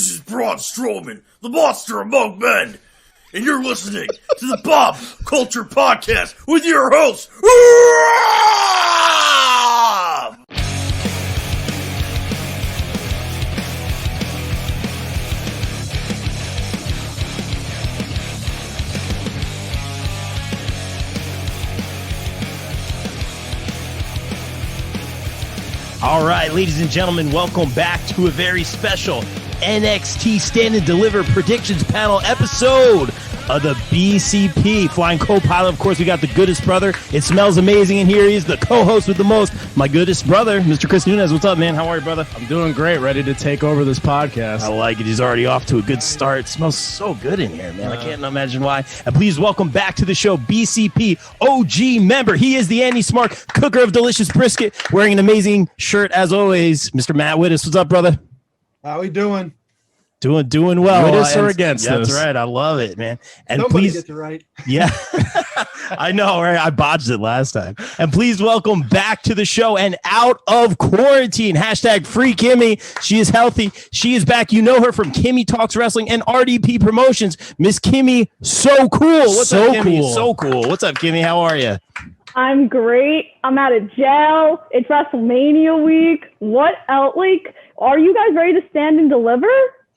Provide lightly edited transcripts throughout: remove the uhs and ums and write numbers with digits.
This is Braun Strowman, the monster among men, and you're listening to the Bob Culture Podcast with your host, Rob! All right, ladies and gentlemen, welcome back to a very special NXT Stand and Deliver predictions panel episode of the BCP. Flying co-pilot, of course, we got the goodest brother. It smells amazing in here. He's the co-host with the most, my goodest brother, Mr. Krus Nuner. What's up, man? How are you, brother? I'm doing great, ready to take over this podcast. I like it. He's already off to a good start. It smells so good in here, man. I can't imagine why. And please welcome back to the show, BCP OG member. He is the Anti-Smark cooker of delicious brisket, wearing an amazing shirt as always, Mr. Matt Wittes. What's up, brother? How we doing? Doing well. With us or against us? That's right. I love it, man. And Nobody please, gets it right. yeah, I know, right? I botched it last time. And please welcome back to the show and out of quarantine. Hashtag free Kimmy. She is healthy. She is back. You know her from Kimmy Talks Wrestling and RDP Promotions. Miss Kimmy So-COOL. What's up, Kimmy? Cool. So-COOL. What's up, Kimmy? How are you? I'm great. I'm out of jail. It's WrestleMania week. What else? Like, are you guys ready to stand and deliver?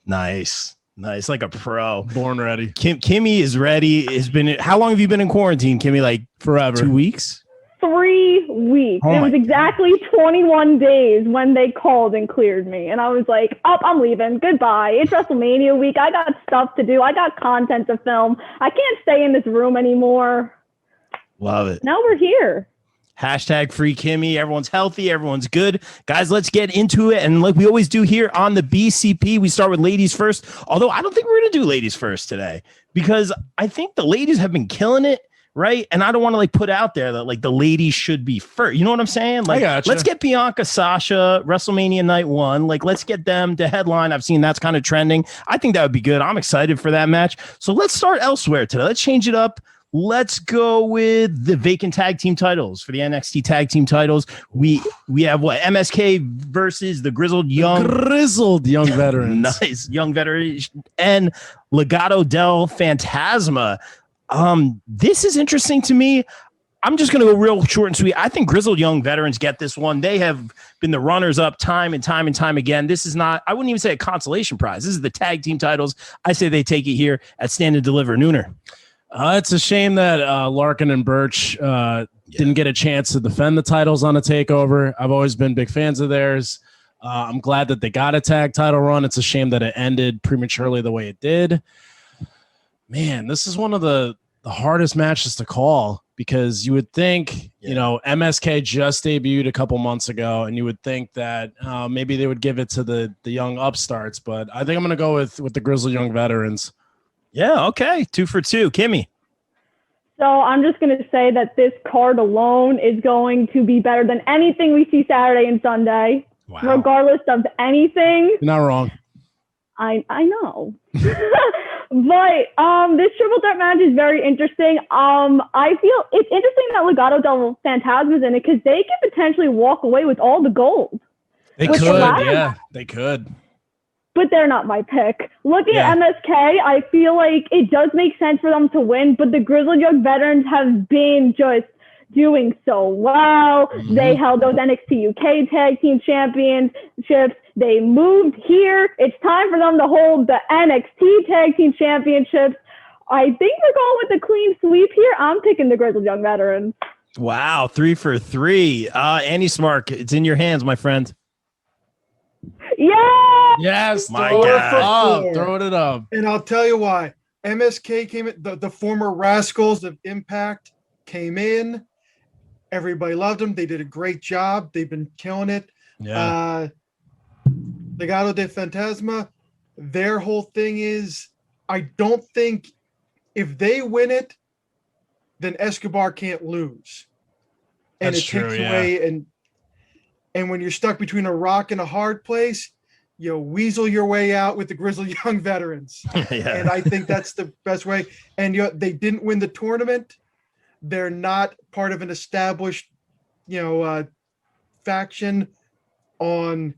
Nice, like a pro. Born ready. Kimmy is ready. How long have you been in quarantine, Kimmy? Like Forever. 2 weeks? 3 weeks. Oh it was exactly 21 days when they called and cleared me. And I was like, I'm leaving. Goodbye. It's WrestleMania week. I got stuff to do. I got content to film. I can't stay in this room anymore. Love it. Now we're here. Hashtag free Kimmy. Everyone's healthy. Everyone's good. Guys, let's get into it. And like we always do here on the BCP, we start with ladies first. Although I don't think we're going to do ladies first today because I think the ladies have been killing it, right? And I don't want to like put out there that like the ladies should be first. You know what I'm saying? Like, let's get Bianca, Sasha, WrestleMania Night 1. Like, let's get them to headline. I've seen that's kind of trending. I think that would be good. I'm excited for that match. So let's start elsewhere today. Let's change it up. Let's go with the vacant tag team titles for the NXT tag team titles. We have what? MSK versus the grizzled young veterans. Nice young veterans and Legado del Fantasma. This is interesting to me. I'm just going to go real short and sweet. I think grizzled young veterans get this one. They have been the runners up time and time again. This is not, I wouldn't even say a consolation prize. This is the tag team titles. I say they take it here at Stand and Deliver. Nuner. It's a shame that Larkin and Birch didn't get a chance to defend the titles on a takeover. I've always been big fans of theirs. I'm glad that they got a tag title run. It's a shame that it ended prematurely the way it did. Man, this is one of the hardest matches to call because you would think, MSK just debuted a couple months ago, and you would think that maybe they would give it to the young upstarts. But I think I'm going to go with the grizzled young veterans. Yeah, okay. 2 for 2. Kimmy. So I'm just going to say that this card alone is going to be better than anything we see Saturday and Sunday. Wow. Regardless of anything. You're not wrong. I know. But this triple threat match is very interesting. I feel it's interesting that Legado del Fantasma is in it because they could potentially walk away with all the gold. They could. But they're not my pick. Looking at MSK, I feel like it does make sense for them to win, but the grizzled young veterans have been just doing so well. Mm-hmm. They held those NXT UK Tag Team Championships. They moved here. It's time for them to hold the NXT Tag Team Championships. I think we're going with a clean sweep here. I'm picking the grizzled young veterans. Wow, 3 for 3. Anti-Smark, it's in your hands, my friend. Yeah. Yes, my God. Throwing it up. And I'll tell you why. MSK came in, the former Rascals of Impact came in. Everybody loved them. They did a great job. They've been killing it. Yeah. Legado de Fantasma, their whole thing is, I don't think if they win it, then Escobar can't lose. And That's it true, takes away and when you're stuck between a rock and a hard place, you weasel your way out with the grizzled young veterans. Yeah. And I think that's the best way. And they didn't win the tournament. They're not part of an established, faction on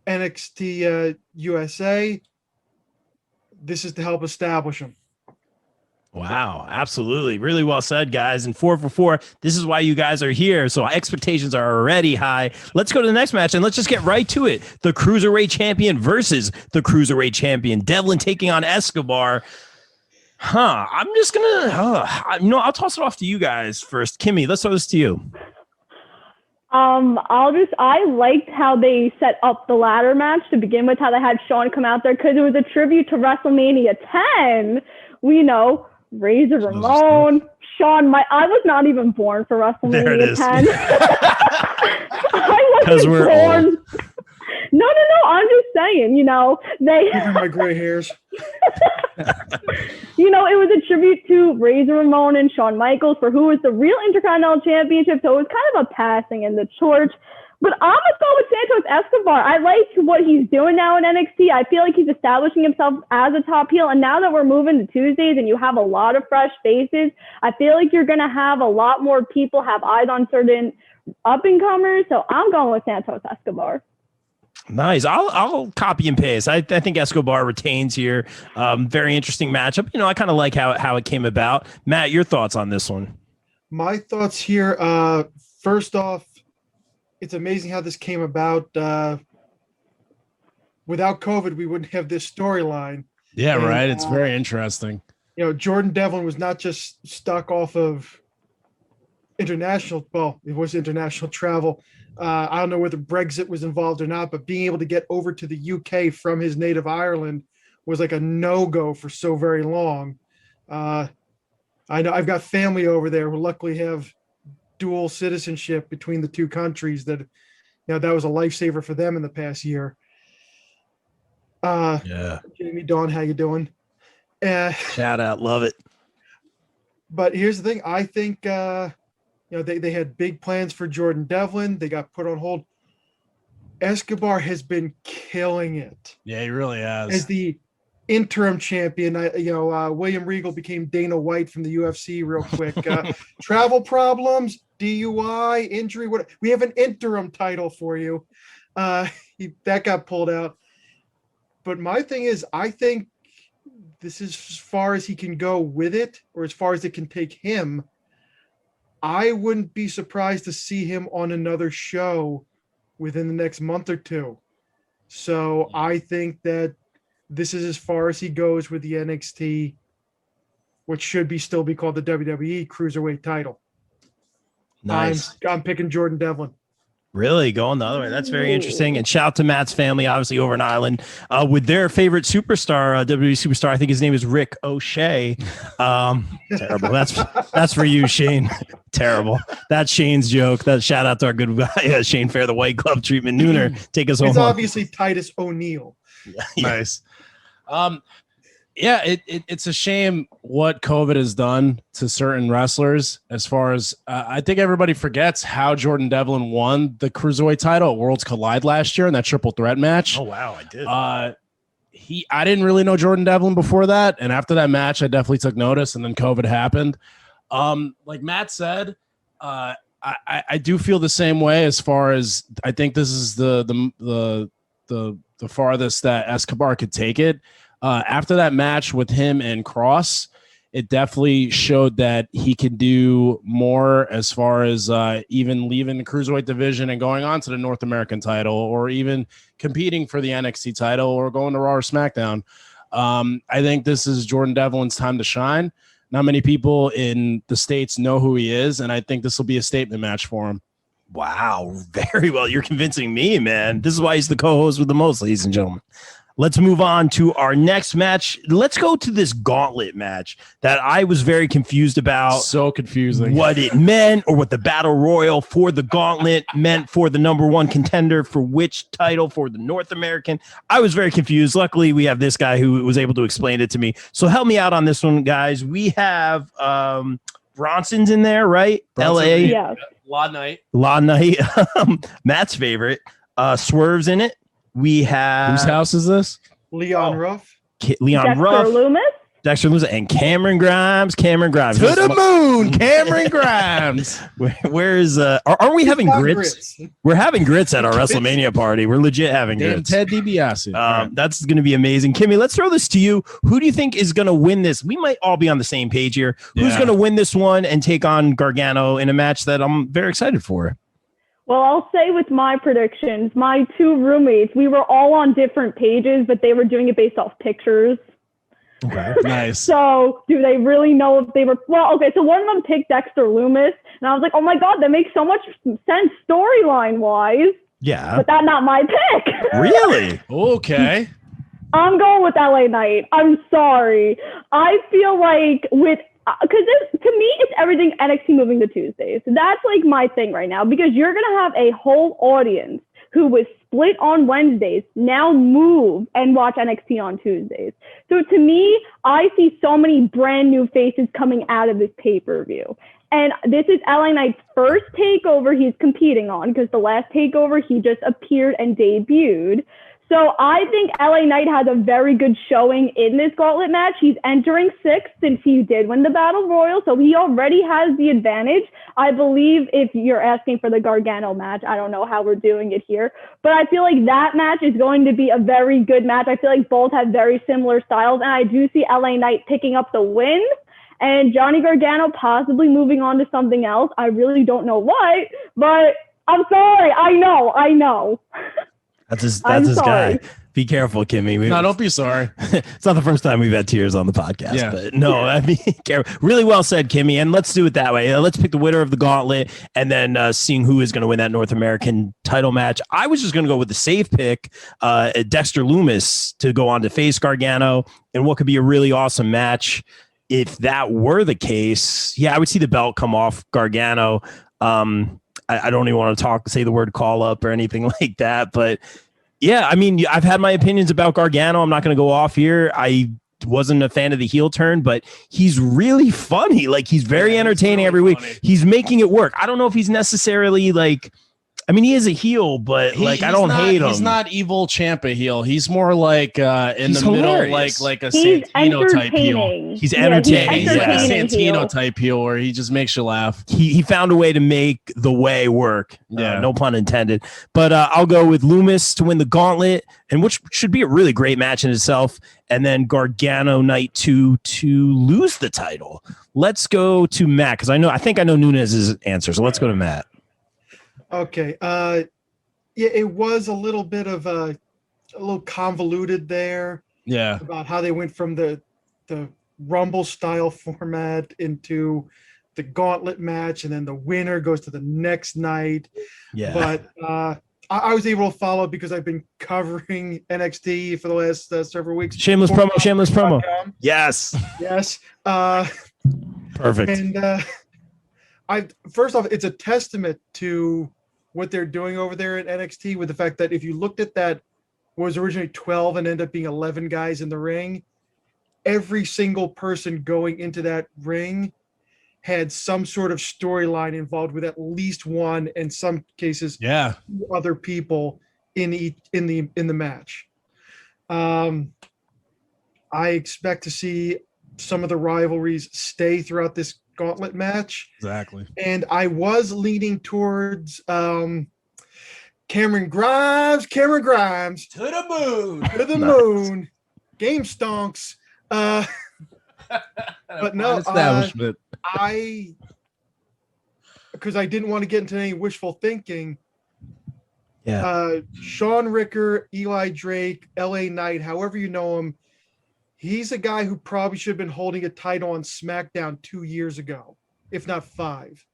NXT USA. this is to help establish him. Wow, absolutely. Really well said, guys. And 4 for 4. This is why you guys are here. So expectations are already high. Let's go to the next match and let's just get right to it. The Cruiserweight Champion versus the Cruiserweight Champion. Devlin taking on Escobar. I'm just going to, I'll toss it off to you guys first. Kimmy, let's throw this to you. I liked how they set up the ladder match to begin with, how they had Sean come out there because it was a tribute to WrestleMania 10. We know Razor Ramon, Shawn. I was not even born for WrestleMania 10. I wasn't born. Old. No. I'm just saying, they. Even my gray hairs. It was a tribute to Razor Ramon and Shawn Michaels for who was the real Intercontinental Championship. So it was kind of a passing in the torch. But I'm going to go with Santos Escobar. I like what he's doing now in NXT. I feel like he's establishing himself as a top heel. And now that we're moving to Tuesdays and you have a lot of fresh faces, I feel like you're going to have a lot more people have eyes on certain up-and-comers. So I'm going with Santos Escobar. Nice. I'll copy and paste. I think Escobar retains here. Very interesting matchup. I kind of like how it came about. Matt, your thoughts on this one? My thoughts here. First off, it's amazing how this came about. Without COVID, we wouldn't have this storyline. Yeah, right. It's very interesting. Jordan Devlin was not just stuck off of international. Well, it was international travel. I don't know whether Brexit was involved or not, but being able to get over to the UK from his native Ireland was like a no-go for so very long. I know I've got family over there who luckily have dual citizenship between the two countries that was a lifesaver for them in the past year. Jamie, Dawn, how you doing? Shout out. Love it. But here's the thing. I think, they had big plans for Jordan Devlin. They got put on hold. Escobar has been killing it. Yeah, he really has. As the interim champion, William Regal became Dana White from the UFC real quick. Travel problems, DUI, injury. We have an interim title for you. That got pulled out. But my thing is, I think this is as far as he can go with it, or as far as it can take him. I wouldn't be surprised to see him on another show within the next month or two. So I think that this is as far as he goes with the NXT, which should still be called the WWE Cruiserweight title. Nice. I'm picking Jordan Devlin. Really going the other way. That's very interesting. And shout out to Matt's family, obviously over in Ireland, with their favorite superstar, WWE superstar. I think his name is Rick O'Shea. Terrible. That's for you, Shane. Terrible. That's Shane's joke. That shout out to our good guy, Shane Fair, the White Glove treatment. Nuner, take us home. It's obviously Titus O'Neil. Nice. It's a shame what COVID has done to certain wrestlers. As far as I think everybody forgets how Jordan Devlin won the Cruiserweight title at Worlds Collide last year in that triple threat match. Oh wow, I did. I didn't really know Jordan Devlin before that, and after that match, I definitely took notice. And then COVID happened. Like Matt said, I do feel the same way. As far as I think this is the farthest that Escobar could take it. After that match with him and Krus, it definitely showed that he could do more as far as even leaving the Cruiserweight division and going on to the North American title, or even competing for the NXT title, or going to Raw or SmackDown. I think this is Jordan Devlin's time to shine. Not many people in the States know who he is, and I think this will be a statement match for him. Wow, very well. You're convincing me, man. This is why he's the co-host with the most, ladies and gentlemen. Let's move on to our next match. Let's go to this gauntlet match that I was very confused about. So confusing. What it meant, or what the battle royal for the gauntlet meant for the number one contender for which title for the North American. I was very confused. Luckily, we have this guy who was able to explain it to me. So help me out on this one, guys. We have Bronson's in there, right? Bronson, LA. Yeah. La Knight. Matt's favorite. Swerve's in it. We have whose house is this? Leon Ruff. Leon Dexter Ruff. Loomis. Dexter Loomis and Cameron Grimes. Cameron Grimes. To the moon, Cameron Grimes. Where's aren't we having grits? We're having grits at our WrestleMania party. We're legit having grits. Ted DiBiase. That's going to be amazing. Kimmy, let's throw this to you. Who do you think is going to win this? We might all be on the same page here. Who's going to win this one and take on Gargano in a match that I'm very excited for? Well, I'll say with my predictions, my two roommates, we were all on different pages, but they were doing it based off pictures. Okay, nice. So do they really know if they were, well, okay, so one of them picked Dexter Loomis, and I was like, oh my God, that makes so much sense storyline-wise. Yeah. But that's not my pick. Really? Okay. I'm going with LA Knight. I'm sorry. I feel like because to me, it's everything NXT moving to Tuesdays. That's like my thing right now, because you're going to have a whole audience who was split on Wednesdays now move and watch NXT on Tuesdays. So to me, I see so many brand new faces coming out of this pay-per-view. And this is LA Knight's first takeover he's competing on, because the last takeover he just appeared and debuted. So I think LA Knight has a very good showing in this gauntlet match. He's entering sixth since he did win the Battle Royal, so he already has the advantage. I believe if you're asking for the Gargano match, I don't know how we're doing it here, but I feel like that match is going to be a very good match. I feel like both have very similar styles, and I do see LA Knight picking up the win and Johnny Gargano possibly moving on to something else. I really don't know what, but I'm sorry. I know. That's his guy. Be careful, Kimmy. No, don't be sorry. It's not the first time we've had tears on the podcast. Yeah. But no, I mean, really well said, Kimmy. And let's do it that way. Let's pick the winner of the gauntlet and then seeing who is going to win that North American title match. I was just going to go with the safe pick, Dexter Loomis, to go on to face Gargano in what could be a really awesome match. If that were the case, I would see the belt come off Gargano. I don't even want to say the word call up or anything like that, but yeah, I mean, I've had my opinions about Gargano. I'm not going to go off here. I wasn't a fan of the heel turn, but he's really funny. Like, he's very entertaining every week. Funny. He's making it work. I don't know if he's necessarily like, I mean, he is a heel, but I don't hate him. He's not evil Ciampa heel. He's more like he's the hilarious. middle, like a Santino type heel. He's entertaining. He's like a Santino type heel where he just makes you laugh. He found a way to make the way work. Yeah, no pun intended. But I'll go with Loomis to win the gauntlet, and which should be a really great match in itself. And then Gargano Knight to lose the title. Let's go to Matt, because I think I know Nunes' answer. So let's go to Matt. Okay. It was a little bit of a little convoluted there. Yeah. About how they went from the Rumble style format into the gauntlet match, and then the winner goes to the next night. Yeah. But I was able to follow because I've been covering NXT for the last several weeks. Shameless promo. Yes. Yes. Perfect. And first off, it's a testament to what they're doing over there at NXT, with the fact that if you looked at that, what was originally 12 and ended up being 11 guys in the ring, every single person going into that ring had some sort of storyline involved with at least one, in some cases, other people in the match. I expect to see some of the rivalries stay throughout this gauntlet match. Exactly. And I was leaning towards Cameron Grimes. To the moon. Game stonks. But no, establishment. because I didn't want to get into any wishful thinking. Yeah. Sean Ricker, Eli Drake, LA Knight, however you know him, he's a guy who probably should have been holding a title on SmackDown 2 years ago, if not 5.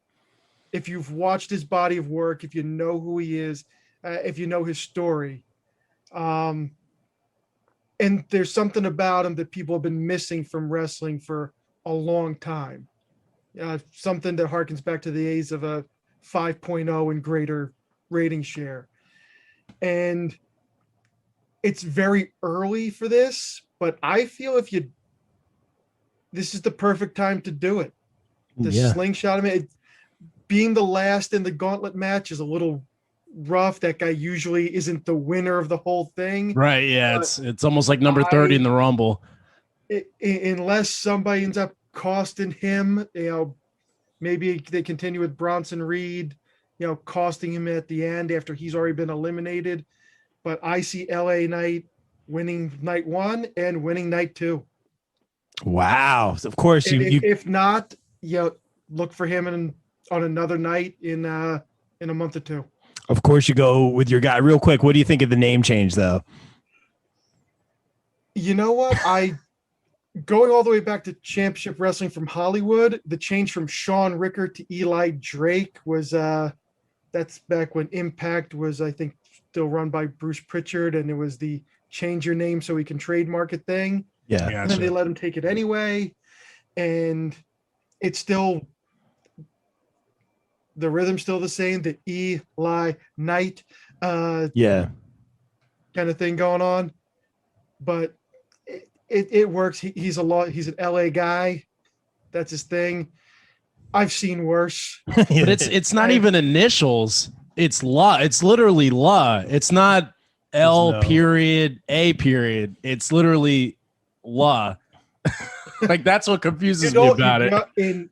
If you've watched his body of work, if you know who he is, if you know his story. And there's something about him that people have been missing from wrestling for a long time. Something that harkens back to the days of a 5.0 and greater rating share. And it's very early for this, but I feel this is the perfect time to do it. The slingshot, I mean, being the last in the gauntlet match is a little rough. That guy usually isn't the winner of the whole thing. Right, yeah. It's almost like number 30 in the Rumble. unless somebody ends up costing him, maybe they continue with Bronson Reed, costing him at the end after he's already been eliminated. But I see LA Knight winning night 1 and winning night 2. Wow. Of course, if not, look for him on another night in a month or 2. Of course, you go with your guy. Real quick, what do you think of the name change, though? You know what? Going all the way back to Championship Wrestling from Hollywood, the change from Sean Ricker to Eli Drake was that's back when Impact was, I think, still run by Bruce Pritchard, and it was the change your name so we can trademark it thing. Yeah. And then they let him take it anyway. And it's still, the rhythm's still the same, the Eli Knight kind of thing going on. But it works. He's an LA guy. That's his thing. I've seen worse. But it's not even initials. It's La. It's literally La. It's not L period A period. It's literally La. Like, that's what confuses me about it.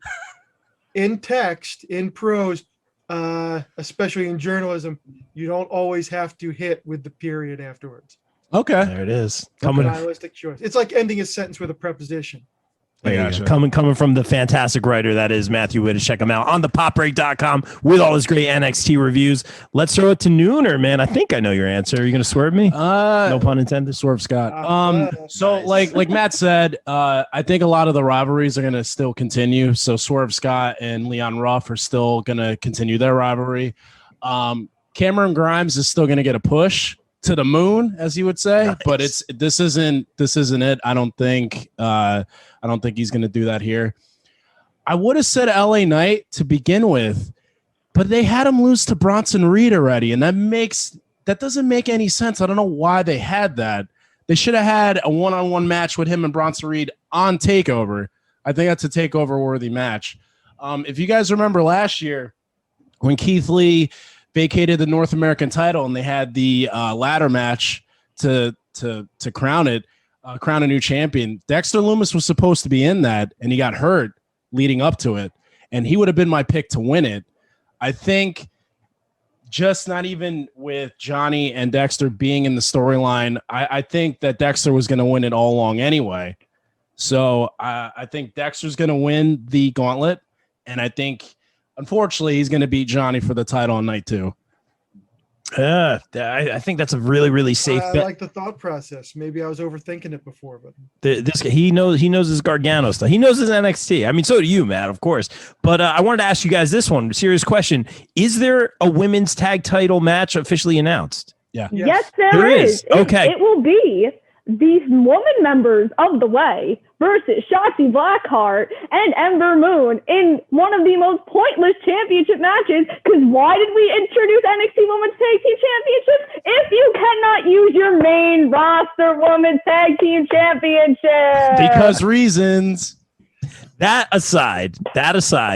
In text, in prose, especially in journalism, you don't always have to hit with the period afterwards. Okay, there it is. Stylistic choice. It's like ending a sentence with a preposition. Coming from the fantastic writer that is Matthew Witt. Check him out on the popbreak.com with all his great NXT reviews. Let's throw it to Nuner, man. I think I know your answer. Are you going to swerve me? No pun intended. Swerve Scott. So nice. like Matt said, I think a lot of the rivalries are going to still continue. So Swerve Scott and Leon Ruff are still going to continue their rivalry. Cameron Grimes is still going to get a push to the moon, as you would say, but this isn't it. I don't think he's going to do that here. I would have said LA Knight to begin with, but they had him lose to Bronson Reed already, and that doesn't make any sense. I don't know why they had that. They should have had a one-on-one match with him and Bronson Reed on TakeOver. I think that's a TakeOver worthy match. If you guys remember last year when Keith Lee vacated the North American title and they had the ladder match to crown a new champion, Dexter Lumis was supposed to be in that, and he got hurt leading up to it, and he would have been my pick to win it. I think just not even with Johnny and Dexter being in the storyline, I think that Dexter was going to win it all along anyway. So I think Dexter's going to win the gauntlet, and I think, unfortunately, he's going to beat Johnny for the title on night 2. I think that's a really, really safe bet. I like the thought process. Maybe I was overthinking it before, but this he knows his Gargano stuff. He knows his NXT. I mean, so do you, Matt, of course. But I wanted to ask you guys this one serious question: is there a women's tag title match officially announced? Yeah. Yes, there is. Okay. It will be these woman members of the Way versus Shotzi Blackheart and Ember Moon in one of the most pointless championship matches. Because why did we introduce NXT Women's Tag Team Championships if you cannot use your main roster Women's Tag Team Championship? Because reasons. That aside,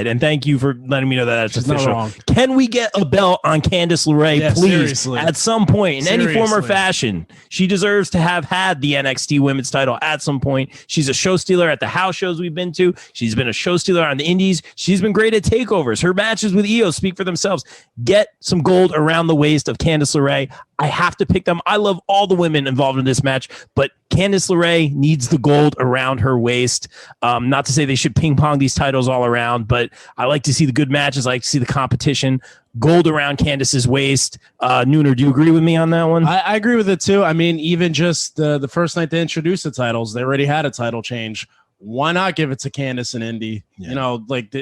and thank you for letting me know that that's official. Not wrong. Can we get a belt on Candice LeRae, please, seriously. At some point, in any form or fashion? She deserves to have had the NXT Women's title at some point. She's a show stealer at the house shows we've been to. She's been a show stealer on the indies. She's been great at takeovers. Her matches with Io speak for themselves. Get some gold around the waist of Candice LeRae. I have to pick them. I love all the women involved in this match, but Candice LeRae needs the gold around her waist. Not to say they should ping pong these titles all around, but I like to see the good matches. I like to see the competition. Gold around Candice's waist. Nuner, do you agree with me on that one? I agree with it too. I mean, even just the first night they introduced the titles, they already had a title change. Why not give it to Candice and Indy? Yeah. You know, like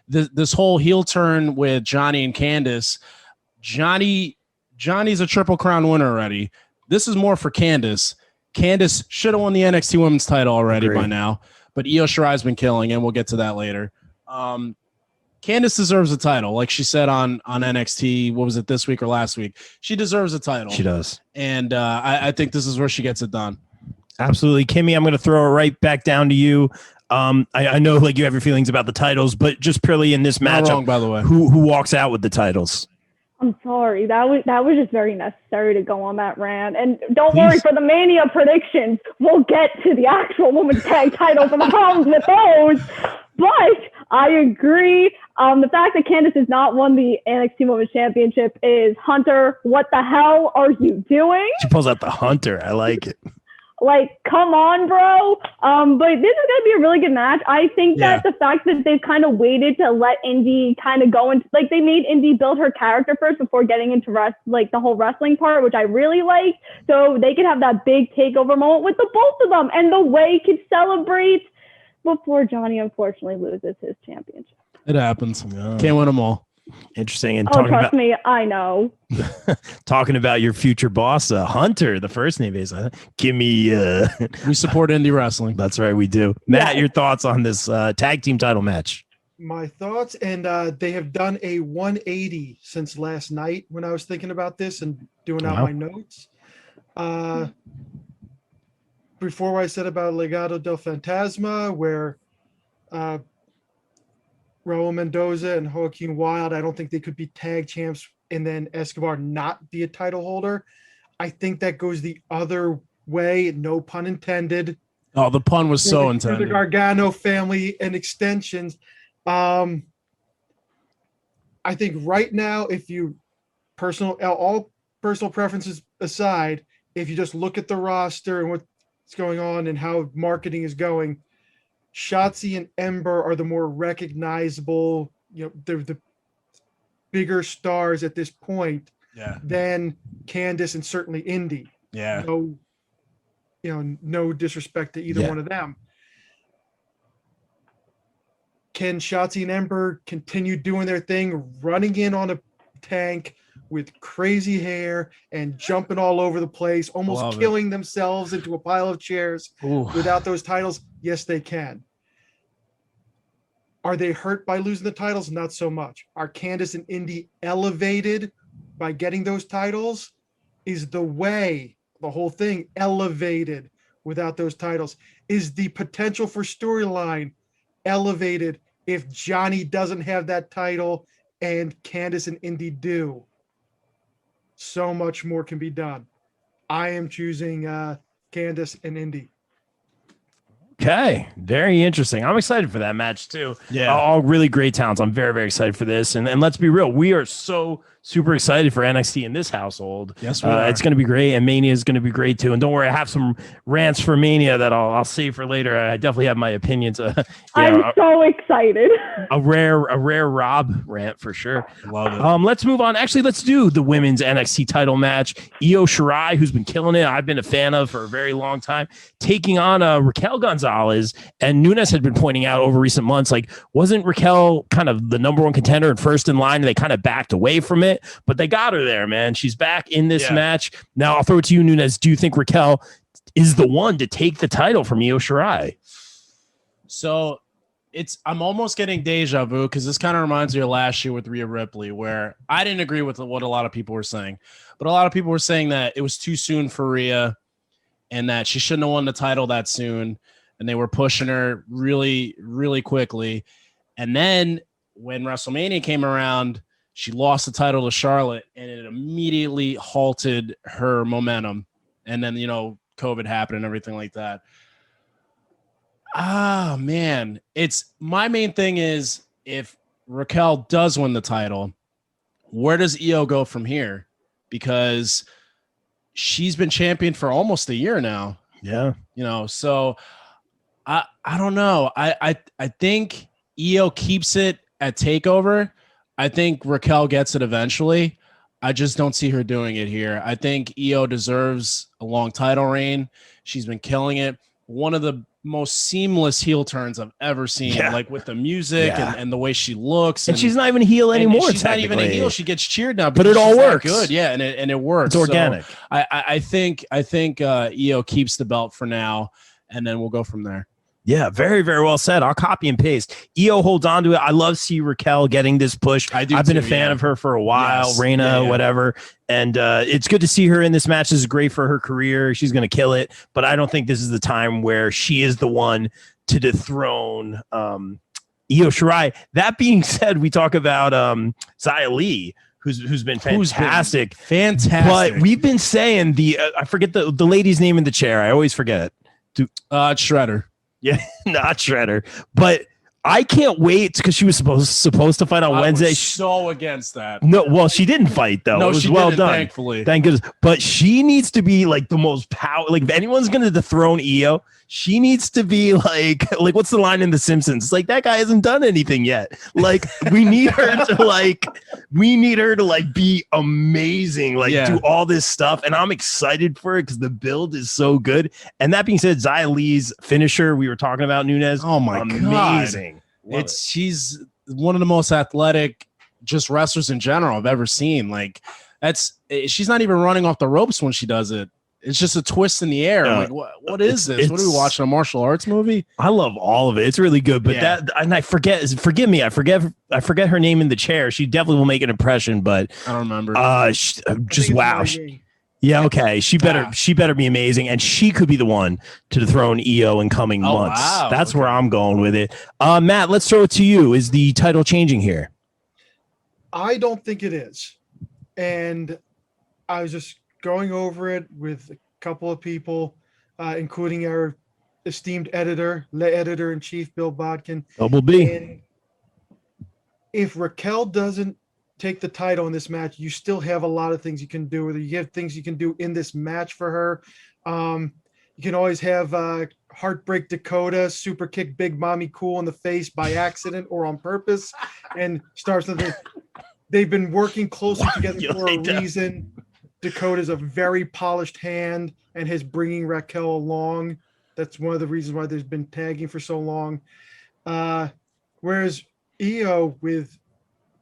this whole heel turn with Johnny and Candice. Johnny's a Triple Crown winner already. This is more for Candice. Candice should have won the NXT Women's title already by now, but Io Shirai's been killing, and we'll get to that later. Candice deserves a title, like she said on NXT. What was it, this week or last week? She deserves a title. She does, and I think this is where she gets it done. Absolutely, Kimmy. I'm going to throw it right back down to you. I know, like, you have your feelings about the titles, but just purely in this matchup, wrong, by the way. Who walks out with the titles? I'm sorry. That was just very necessary to go on that rant. And don't worry, for the Mania predictions, we'll get to the actual women's tag titles and the problems with those. But I agree. The fact that Candice has not won the NXT Women's Championship is, Hunter, what the hell are you doing? She pulls out the Hunter. I like it. Like, come on, bro. But this is going to be a really good match. I think that the fact that they've kind of waited to let Indy kind of go into, like, they made Indy build her character first before getting into the whole wrestling part, which I really like. So they could have that big takeover moment with the both of them, and the way could celebrate before Johnny unfortunately loses his championship. It happens. Can't win them all. Interesting. And trust me, I know. Talking about your future boss, Hunter, the first name is Kimmy. We support indie wrestling. That's right, we do. Matt, your thoughts on this tag team title match? My thoughts, and they have done a 180 since last night when I was thinking about this and doing out my notes. Before what I said about Legado del Fantasma, where Raul Mendoza and Joaquin Wilde, I don't think they could be tag champs and then Escobar not be a title holder. I think that goes the other way, no pun intended. Oh, the pun was so intended. The Gargano family and extensions. I think right now, if you all personal preferences aside, if you just look at the roster and what's going on and how marketing is going, Shotzi and Ember are the more recognizable, they're the bigger stars at this point than Candice and certainly Indy. Yeah. No disrespect to either one of them. Can Shotzi and Ember continue doing their thing, running in on a tank with crazy hair and jumping all over the place, almost killing themselves into a pile of chairs without those titles? Yes, they can. Are they hurt by losing the titles? Not so much. Are Candice and Indy elevated by getting those titles? Is the whole thing elevated without those titles? Is the potential for storyline elevated if Johnny doesn't have that title and Candice and Indy do? So much more can be done. I am choosing Candice and Indy. Okay, very interesting. I'm excited for that match too. Yeah, all really great talents. I'm very, very excited for this. And let's be real, we are so super excited for NXT in this household. Yes, we are. It's going to be great, and Mania is going to be great too. And don't worry, I have some rants for Mania that I'll save for later. I definitely have my opinions. I'm so excited. A rare Rob rant for sure. Love it. Let's move on. Actually, let's do the women's NXT title match. Io Shirai, who's been killing it, I've been a fan of for a very long time, taking on Raquel Gonzalez. And Nunes had been pointing out over recent months, like, wasn't Raquel kind of the number one contender and first in line? And they kind of backed away from it, but they got her there, man. She's back in this match. Now I'll throw it to you, Nunes. Do you think Raquel is the one to take the title from Io Shirai? So I'm almost getting deja vu because this kind of reminds me of last year with Rhea Ripley, where I didn't agree with what a lot of people were saying, but a lot of people were saying that it was too soon for Rhea and that she shouldn't have won the title that soon. And they were pushing her really, really quickly. And then when WrestleMania came around, she lost the title to Charlotte, and it immediately halted her momentum. And then, COVID happened and everything like that. Ah, man. My main thing is, if Raquel does win the title, where does Io go from here? Because she's been champion for almost a year now. Yeah. So I don't know. I think Io keeps it at TakeOver. I think Raquel gets it eventually. I just don't see her doing it here. I think Io deserves a long title reign. She's been killing it. One of the most seamless heel turns I've ever seen, like with the music and the way she looks. And she's not even a heel anymore. She's not even a heel. She gets cheered now, but it all works. Good, yeah, and it works. It's organic. So I think Io keeps the belt for now, and then we'll go from there. Yeah, very, very well said. I'll copy and paste. Io holds on to it. I love to see Raquel getting this push. I've been a fan of her for a while, Reina, whatever. And it's good to see her in this match. This is great for her career. She's going to kill it. But I don't think this is the time where she is the one to dethrone Io Shirai. That being said, we talk about Xia Li, who's been fantastic. Fantastic. But we've been saying I forget the lady's name in the chair. I always forget. Shredder. Yeah, not Shredder. But I can't wait because she was supposed to fight on Wednesday. Was so against that. No, well, she didn't fight though. No, it was she well didn't, done. thankfully. Thank goodness. But she needs to be like the most power. Like if anyone's gonna dethrone Io, she needs to be like what's the line in The Simpsons? It's like that guy hasn't done anything yet. Like we need her to be amazing. Do all this stuff, and I'm excited for it because the build is so good. And that being said, Xia Li's finisher we were talking about, Nunes. Oh my amazing. God. She's one of the most athletic just wrestlers in general I've ever seen. Like she's not even running off the ropes when she does it. It's just a twist in the air. Like what is this? What are we watching? A martial arts movie? I love all of it. It's really good. But I forgive me. I forget her name in the chair. She definitely will make an impression, but I don't remember. Just wow. Yeah, okay. She better be amazing, and she could be the one to dethrone Io in coming months. Wow. That's where I'm going with it. Matt, let's throw it to you. Is the title changing here? I don't think it is. And I was just going over it with a couple of people, including our esteemed editor, editor-in-chief, Bill Bodkin. Double B. And if Raquel doesn't take the title in this match, you still have a lot of things you can do. You have things you can do in this match for her. You can always have Heartbreak Dakota super kick Big Mommy Cool in the face by accident or on purpose and start something. They've been working closely together for a reason. Dakota's a very polished hand and is bringing Raquel along. That's one of the reasons why there's been tagging for so long. Whereas Io with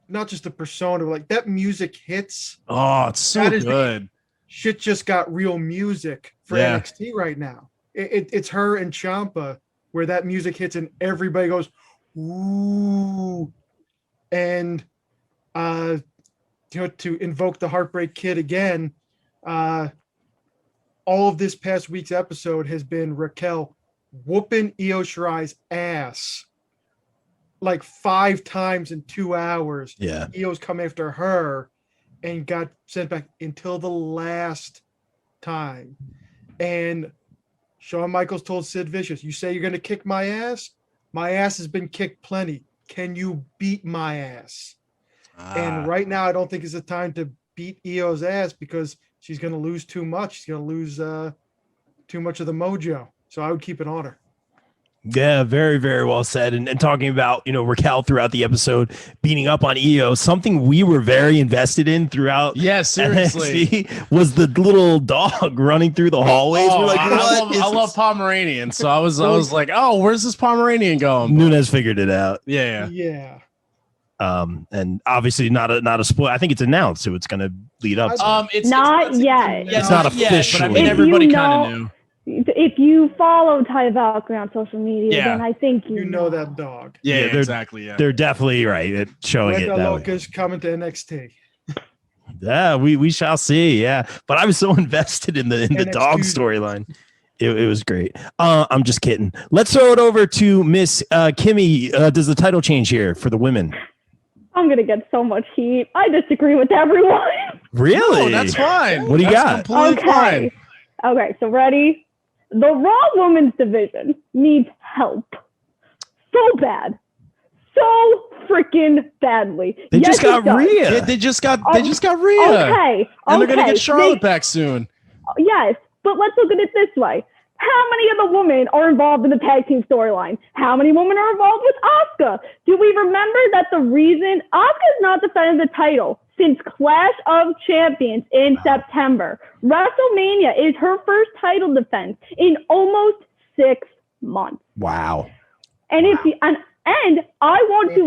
not just a persona, like that music hits. Oh, it's so good. Shit just got real music for NXT right now. It's her and Ciampa where that music hits and everybody goes, ooh. And to invoke the Heartbreak Kid again, all of this past week's episode has been Raquel whooping Io Shirai's ass like 5 times in 2 hours. Yeah. Io's come after her and got sent back until the last time. And Shawn Michaels told Sid Vicious, you say you're going to kick my ass? My ass has been kicked plenty. Can you beat my ass? And right now, I don't think it's the time to beat Io's ass because she's going to lose too much. She's going to lose too much of the mojo. So I would keep it on her. Yeah, very, very well said. And talking about, Raquel throughout the episode beating up on Io, something we were very invested in throughout. Yeah, seriously. NXT was the little dog running through the hallways. Oh, we're like, I love Pomeranian. So I was like, oh, where's this Pomeranian going? Nunes figured it out. Yeah. And obviously not a spoil. I think it's announced, so it's going to lead up. It's not yet. It's not official. But I mean, everybody kind of knew. If you follow Ty Valkyrie on social media, then I think you know that dog. Yeah, exactly. Yeah, they're definitely right at showing it. Loca's coming to NXT. Yeah, we shall see. Yeah, but I was so invested in the dog storyline. It was great. I'm just kidding. Let's throw it over to Miss Kimmy. Does the title change here for the women? I'm gonna get so much heat. I disagree with everyone. Really? No, that's fine. What do you got? Okay. Okay, so ready? The Raw Women's Division needs help so bad, so freaking badly. They just got Rhea. They just got Rhea. Okay, and they're gonna get Charlotte back soon. Yes, but let's look at it this way. How many of the women are involved in the tag team storyline? How many women are involved with Asuka? Do we remember that the reason Asuka's not defending the title since Clash of Champions in September? WrestleMania is her first title defense in almost 6 months. Wow. And I want to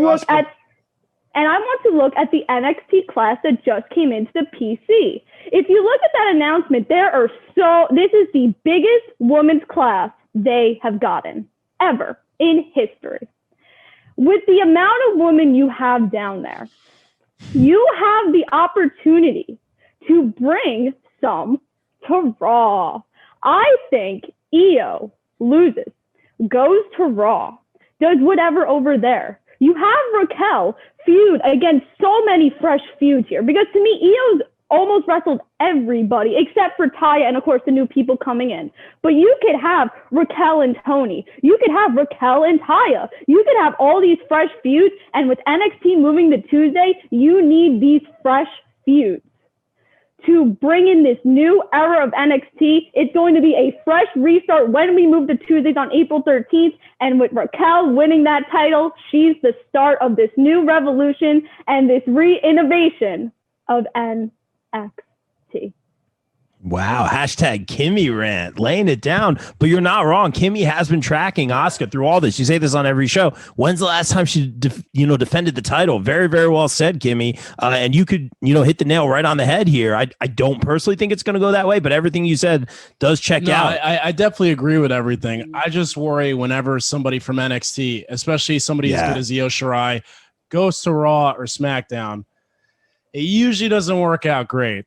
look at the NXT class that just came into the PC. If you look at that announcement, this is the biggest women's class they have gotten ever in history. With the amount of women you have down there, you have the opportunity to bring some to Raw. I think Io loses, goes to Raw, does whatever over there, You have Raquel feud against so many fresh feuds here, because to me, Io's almost wrestled everybody except for Taya and, of course, the new people coming in. But you could have Raquel and Tony. You could have Raquel and Taya. You could have all these fresh feuds. And with NXT moving to Tuesday, you need these fresh feuds to bring in this new era of NXT. It's going to be a fresh restart when we move to Tuesdays on April 13th. And with Raquel winning that title, she's the start of this new revolution and this re-innovation of NXT. Wow. Hashtag Kimmy rant, laying it down. But you're not wrong. Kimmy has been tracking Asuka through all this. You say this on every show. When's the last time she, defended the title? Very, very well said, Kimmy. And you could, hit the nail right on the head here. I don't personally think it's going to go that way, but everything you said does check out. I definitely agree with everything. I just worry whenever somebody from NXT, especially somebody as good as Io Shirai, goes to Raw or SmackDown, it usually doesn't work out great.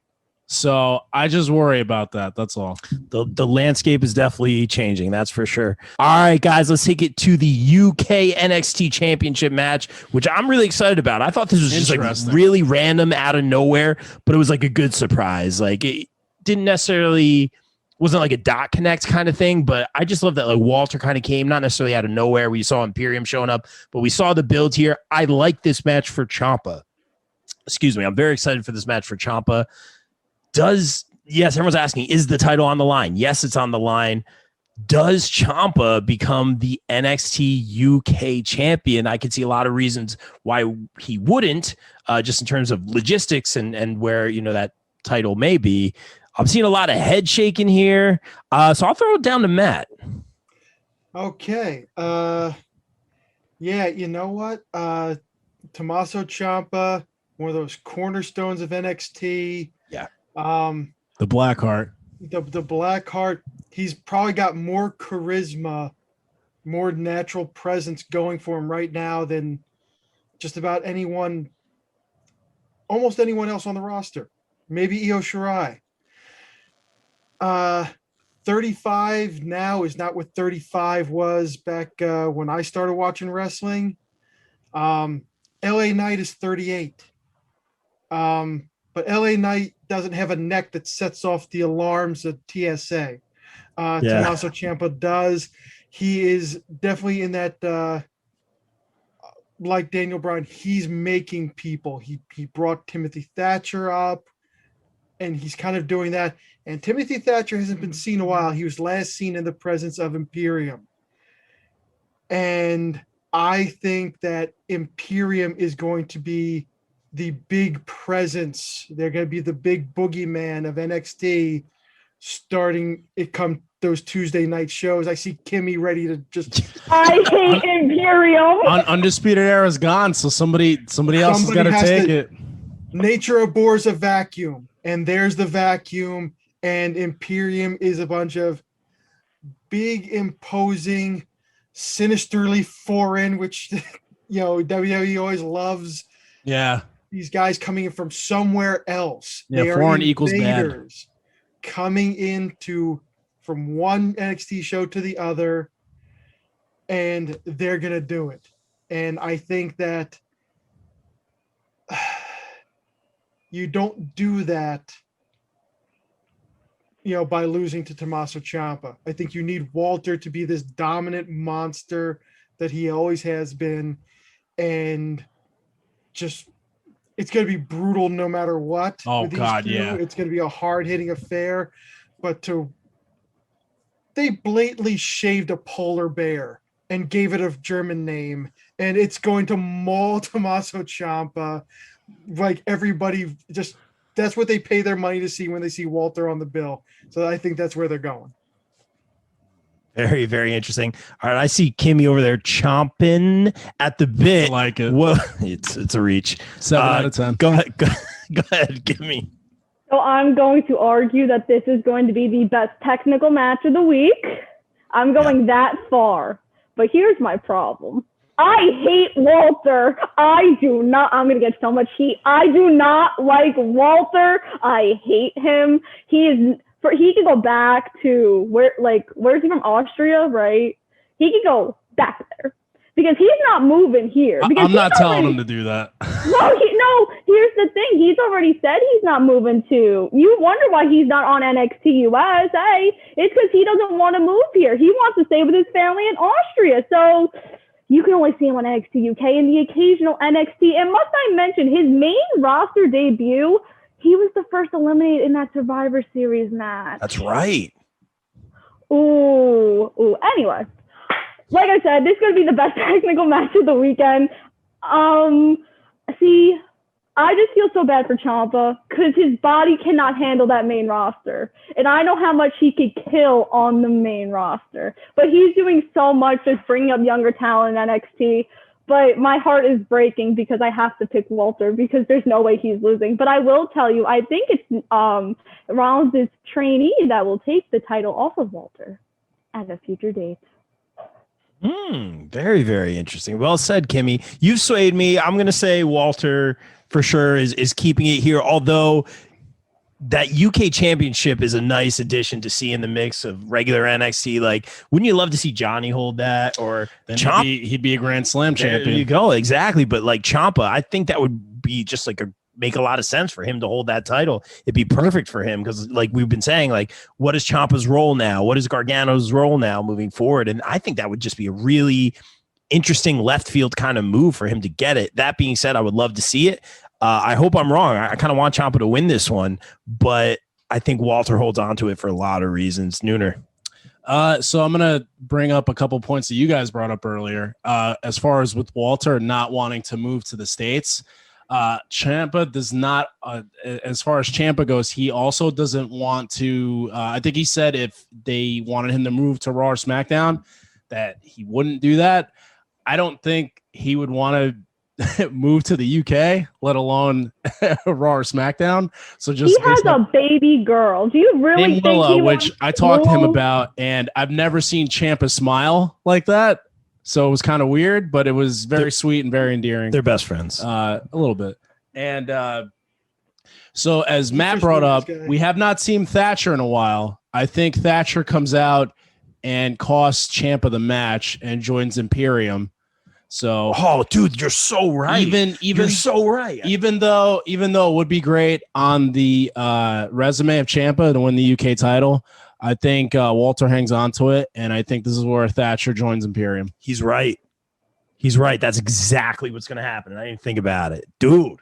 So I just worry about that. That's all. The landscape is definitely changing. That's for sure. All right, guys, let's take it to the UK NXT Championship match, which I'm really excited about. I thought this was just like really random out of nowhere, but it was like a good surprise. Like it didn't necessarily wasn't like a dot connect kind of thing, but I just love that like Walter kind of came, not necessarily out of nowhere. We saw Imperium showing up, but we saw the build here. I like this match for Ciampa. Excuse me. I'm very excited for this match for Ciampa. Yes, everyone's asking, is the title on the line? Yes, it's on the line. Does Ciampa become the NXT UK champion? I could see a lot of reasons why he wouldn't, just in terms of logistics and where, that title may be. I'm seeing a lot of head shaking here. So I'll throw it down to Matt. Okay. Yeah, you know what? Tommaso Ciampa, one of those cornerstones of NXT. Yeah. The Blackheart. The Blackheart. He's probably got more charisma, more natural presence going for him right now than just about almost anyone else on the roster. Maybe Io Shirai. 35 now is not what 35 was back when I started watching wrestling. LA Knight is 38. But LA Knight doesn't have a neck that sets off the alarms of TSA. Tommaso Ciampa does. He is definitely in that, like Daniel Bryan, he's making people. He brought Timothy Thatcher up, and he's kind of doing that. And Timothy Thatcher hasn't been seen in a while. He was last seen in the presence of Imperium. And I think that Imperium is going to be the big presence. They're going to be the big boogeyman of NXT starting it come those Tuesday night shows. I see Kimmy ready to just. I hate Imperium. Undisputed Era's gone, so somebody else has got to take it. Nature abhors a vacuum, and there's the vacuum. And Imperium is a bunch of big, imposing, sinisterly foreign, which WWE always loves. Yeah. These guys coming in from somewhere else. Yeah, they foreign are equals bad. Coming into from one NXT show to the other, and they're going to do it. And I think that you don't do that, by losing to Tommaso Ciampa. I think you need Walter to be this dominant monster that he always has been, and just it's going to be brutal no matter what. Oh God, yeah. It's going to be a hard-hitting affair, but they blatantly shaved a polar bear and gave it a German name, and it's going to maul Tommaso Ciampa. Like everybody just, that's what they pay their money to see when they see Walter on the bill. So I think that's where they're going. Very, very interesting. All right, I see Kimmy over there chomping at the bit. I like it. Whoa, it's a reach. 7 out of 10. Go ahead, Kimmy. So I'm going to argue that this is going to be the best technical match of the week. I'm going that far. But here's my problem. I hate Walter. I'm going to get so much heat. I do not like Walter. I hate him. He can go back to where's he from? Austria, right? He can go back there because he's not moving here. Because I'm not telling him to do that. No, here's the thing. He's already said he's not moving to. You wonder why he's not on NXT USA. It's because he doesn't want to move here. He wants to stay with his family in Austria. So you can only see him on NXT UK and the occasional NXT. And must I mention, his main roster debut, he was the first eliminated in that Survivor Series match. That's right. Ooh. Anyway, like I said, this is going to be the best technical match of the weekend. See, I just feel so bad for Ciampa because his body cannot handle that main roster. And I know how much he could kill on the main roster. But he's doing so much just bringing up younger talent in NXT. But my heart is breaking because I have to pick Walter because there's no way he's losing. But I will tell you, I think it's Rollins' trainee that will take the title off of Walter at a future date. Very, very interesting. Well said, Kimmy. You've swayed me. I'm going to say Walter for sure is keeping it here, although that UK championship is a nice addition to see in the mix of regular NXT. Like, wouldn't you love to see Johnny hold that? Or then he'd be a Grand Slam champion. There you go. Exactly. But like Ciampa, I think that would be just like make a lot of sense for him to hold that title. It'd be perfect for him because, like we've been saying, like, what is Ciampa's role now? What is Gargano's role now moving forward? And I think that would just be a really interesting left field kind of move for him to get it. That being said, I would love to see it. I hope I'm wrong. I kind of want Ciampa to win this one, but I think Walter holds on to it for a lot of reasons. Nuner. So I'm going to bring up a couple points that you guys brought up earlier. As far as with Walter not wanting to move to the States, Ciampa does not, as far as Ciampa goes, he also doesn't want to, I think he said if they wanted him to move to Raw or SmackDown, that he wouldn't do that. I don't think he would want to move to the UK, let alone Raw or SmackDown. So just he has a baby girl. Do you really think he which I talked to him about, and I've never seen Ciampa smile like that. So it was kind of weird, but it was very sweet and very endearing. They're best friends. A little bit. And so as Matt brought up, we have not seen Thatcher in a while. I think Thatcher comes out and costs Ciampa the match and joins Imperium. So, oh, dude, you're so right. You're so right. Even though it would be great on the resume of Ciampa to win the UK title, I think Walter hangs on to it, and I think this is where Thatcher joins Imperium. He's right. That's exactly what's going to happen. I didn't think about it, dude.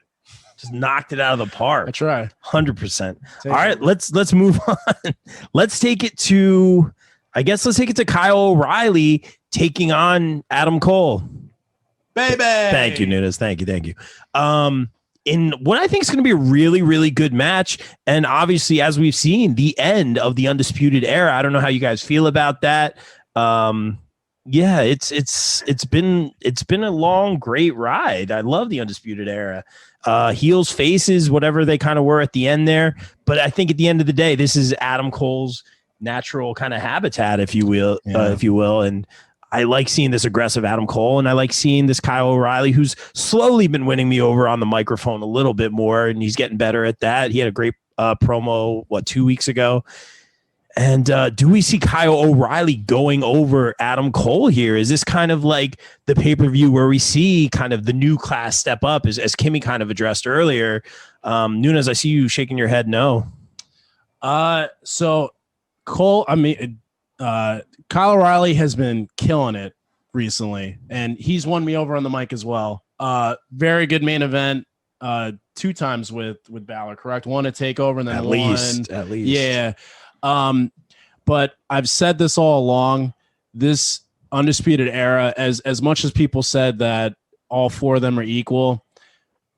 Just knocked it out of the park. That's right. 100%. All right, let's move on. Let's take it to Kyle O'Reilly taking on Adam Cole. Baby. Thank you, Nunes. Thank you. In what I think is going to be a really, really good match, and obviously, as we've seen, the end of the Undisputed Era. I don't know how you guys feel about that. Yeah, it's been a long, great ride. I love the Undisputed Era. Heels, faces, whatever they kind of were at the end there. But I think at the end of the day, this is Adam Cole's natural kind of habitat, if you will, and I like seeing this aggressive Adam Cole, and I like seeing this Kyle O'Reilly, who's slowly been winning me over on the microphone a little bit more, and he's getting better at that. He had a great promo, 2 weeks ago? And do we see Kyle O'Reilly going over Adam Cole here? Is this kind of like the pay-per-view where we see kind of the new class step up, as Kimmy kind of addressed earlier? Nunes, I see you shaking your head no. So Cole, Kyle O'Reilly has been killing it recently, and he's won me over on the mic as well. Very good main event, 2 times with Balor, correct? One at TakeOver, and then at one. least. Yeah. But I've said this all along, this Undisputed Era, as much as people said that all 4 of them are equal,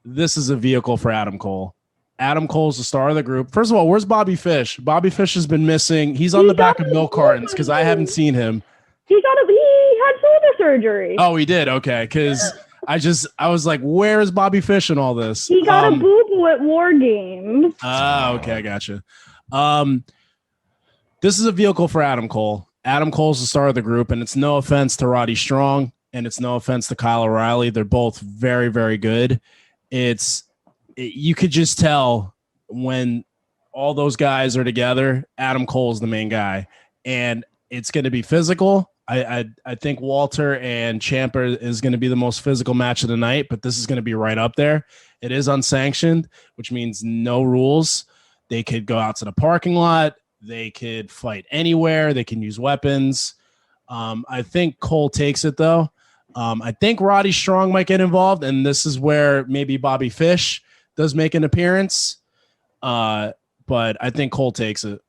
this is a vehicle for Adam Cole. Adam Cole's the star of the group. First of all, where's Bobby Fish? Bobby Fish has been missing. He's on the back of milk cartons because I haven't seen him. He had shoulder surgery. Oh, he did? Okay, because I was like, where is Bobby Fish in all this? He got a boo-boo at War Games. Okay, I gotcha. This is a vehicle for Adam Cole. Adam Cole's the star of the group, and it's no offense to Roddy Strong, and it's no offense to Kyle O'Reilly. They're both very, very good. You could just tell when all those guys are together, Adam Cole's the main guy, and it's going to be physical. I think Walter and Ciampa is going to be the most physical match of the night, but this is going to be right up there. It is unsanctioned, which means no rules. They could go out to the parking lot. They could fight anywhere. They can use weapons. I think Cole takes it, though. I think Roddy Strong might get involved, and this is where maybe Bobby Fish does make an appearance. But I think Cole takes it.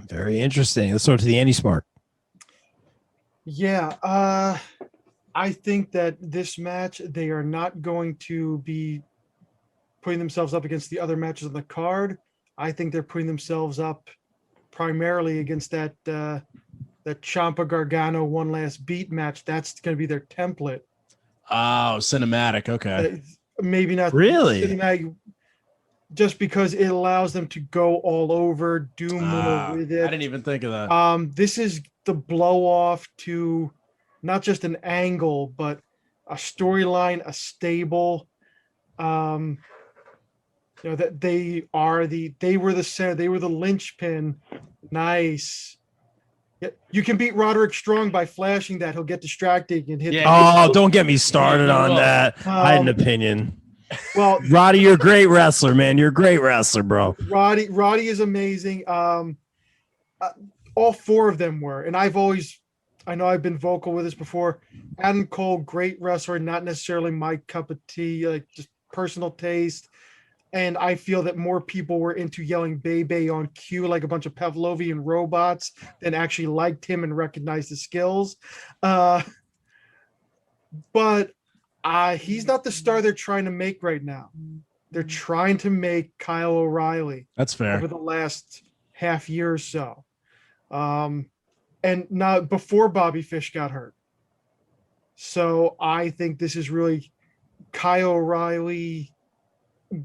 Very interesting. Let's go to the Anti-Smark. Yeah, I think that this match, they are not going to be putting themselves up against the other matches on the card. I think they're putting themselves up primarily against that Ciampa Gargano one last beat match. That's going to be their template. Oh, cinematic. Okay. Maybe not really cinematic, just because it allows them to go all over, do more with it. I didn't even think of that. This is the blow off to not just an angle, but a storyline, a stable. That they were the center, they were the linchpin. Nice. Yeah, you can beat Roderick Strong by flashing that. He'll get distracted and hit. Yeah. Oh, don't get me started on that. I had an opinion. Well, Roddy, you're a great wrestler, man. You're a great wrestler, bro. Roddy is amazing. All four of them were, and I know I've been vocal with this before. Adam Cole, great wrestler, not necessarily my cup of tea, like just personal taste. And I feel that more people were into yelling "Bebe" on cue like a bunch of Pavlovian robots than actually liked him and recognized his skills. But he's not the star they're trying to make right now. They're trying to make Kyle O'Reilly. That's fair. Over the last half year or so. And not before Bobby Fish got hurt. So I think this is really Kyle O'Reilly.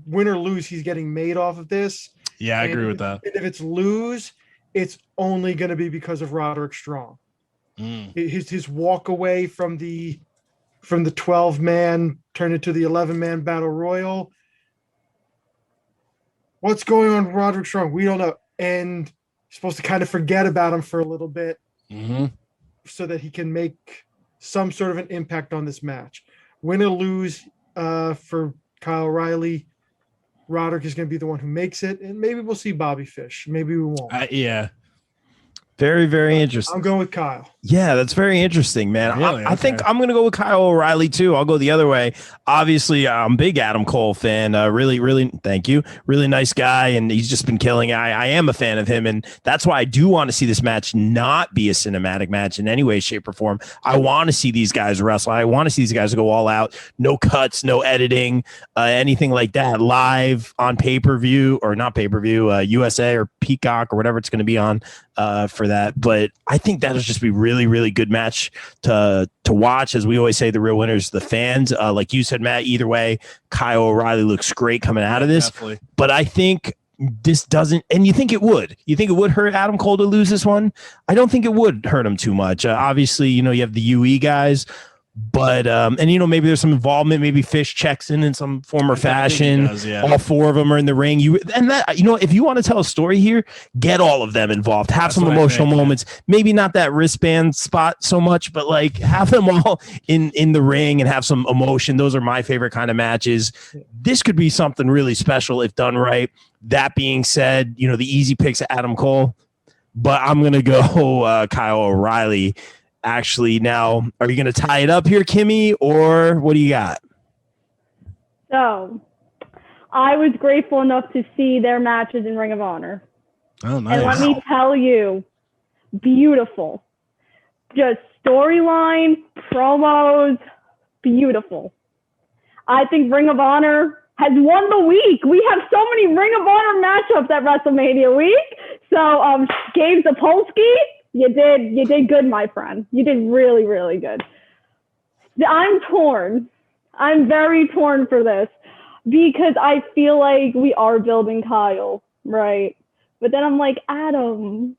Win or lose, he's getting made off of this. Yeah, I agree with that. And if it's lose, it's only going to be because of Roderick Strong. His walk away from the 12-man turned into the 11-man battle royal. What's going on with Roderick Strong? We don't know. And you're supposed to kind of forget about him for a little bit so that he can make some sort of an impact on this match. Win or lose for Kyle O'Reilly, Roderick is going to be the one who makes it, and maybe we'll see Bobby Fish. Maybe we won't. Yeah. Very, very interesting. I'm going with Kyle. Yeah, that's very interesting, man. Really? I think I'm going to go with Kyle O'Reilly, too. I'll go the other way. Obviously, I'm a big Adam Cole fan. Really, thank you. Really nice guy, and he's just been killing it. I am a fan of him, and that's why I do want to see this match not be a cinematic match in any way, shape, or form. I want to see these guys wrestle. I want to see these guys go all out. No cuts, no editing, anything like that. Live on pay-per-view, or not pay-per-view, USA or Peacock or whatever it's going to be on for that. But I think that'll just be really, really good match to watch. As we always say, the real winners, the fans. Like you said, Matt, either way, Kyle O'Reilly looks great coming out of this. Definitely. But I think this doesn't, and you think it would hurt Adam Cole to lose this one? I don't think it would hurt him too much. Obviously, you have the UE guys, but and maybe there's some involvement. Maybe Fish checks in some form or fashion. Does, yeah. All four of them are in the ring. If you want to tell a story here, get all of them involved. Have That's some what I emotional think, moments. Maybe not that wristband spot so much, but like have them all in the ring and have some emotion. Those are my favorite kind of matches. This could be something really special if done right. That being said, the easy pick's Adam Cole, but I'm gonna go Kyle O'Reilly. Actually, now, are you going to tie it up here, Kimmy, or what do you got? So, I was grateful enough to see their matches in Ring of Honor. Oh, nice. And let me tell you, beautiful. Just storyline, promos, beautiful. I think Ring of Honor has won the week. We have so many Ring of Honor matchups at WrestleMania week. So, Gabe Sapolsky, you did good, my friend. You did really, really good. I'm torn. I'm very torn for this because I feel like we are building Kyle, right? But then I'm like, Adam's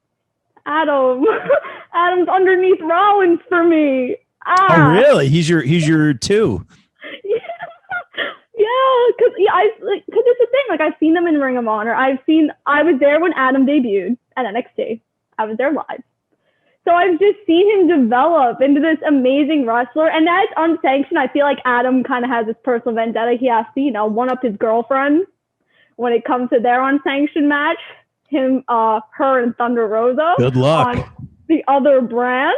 underneath Rollins for me. Oh, really? He's your two. Yeah, because it's the thing. Like, I've seen them in Ring of Honor. I was there when Adam debuted at NXT. I was there live. So I've just seen him develop into this amazing wrestler. And that's unsanctioned. I feel like Adam kind of has this personal vendetta. He has to, one up his girlfriend when it comes to their unsanctioned match. Her and Thunder Rosa. Good luck. On the other brand.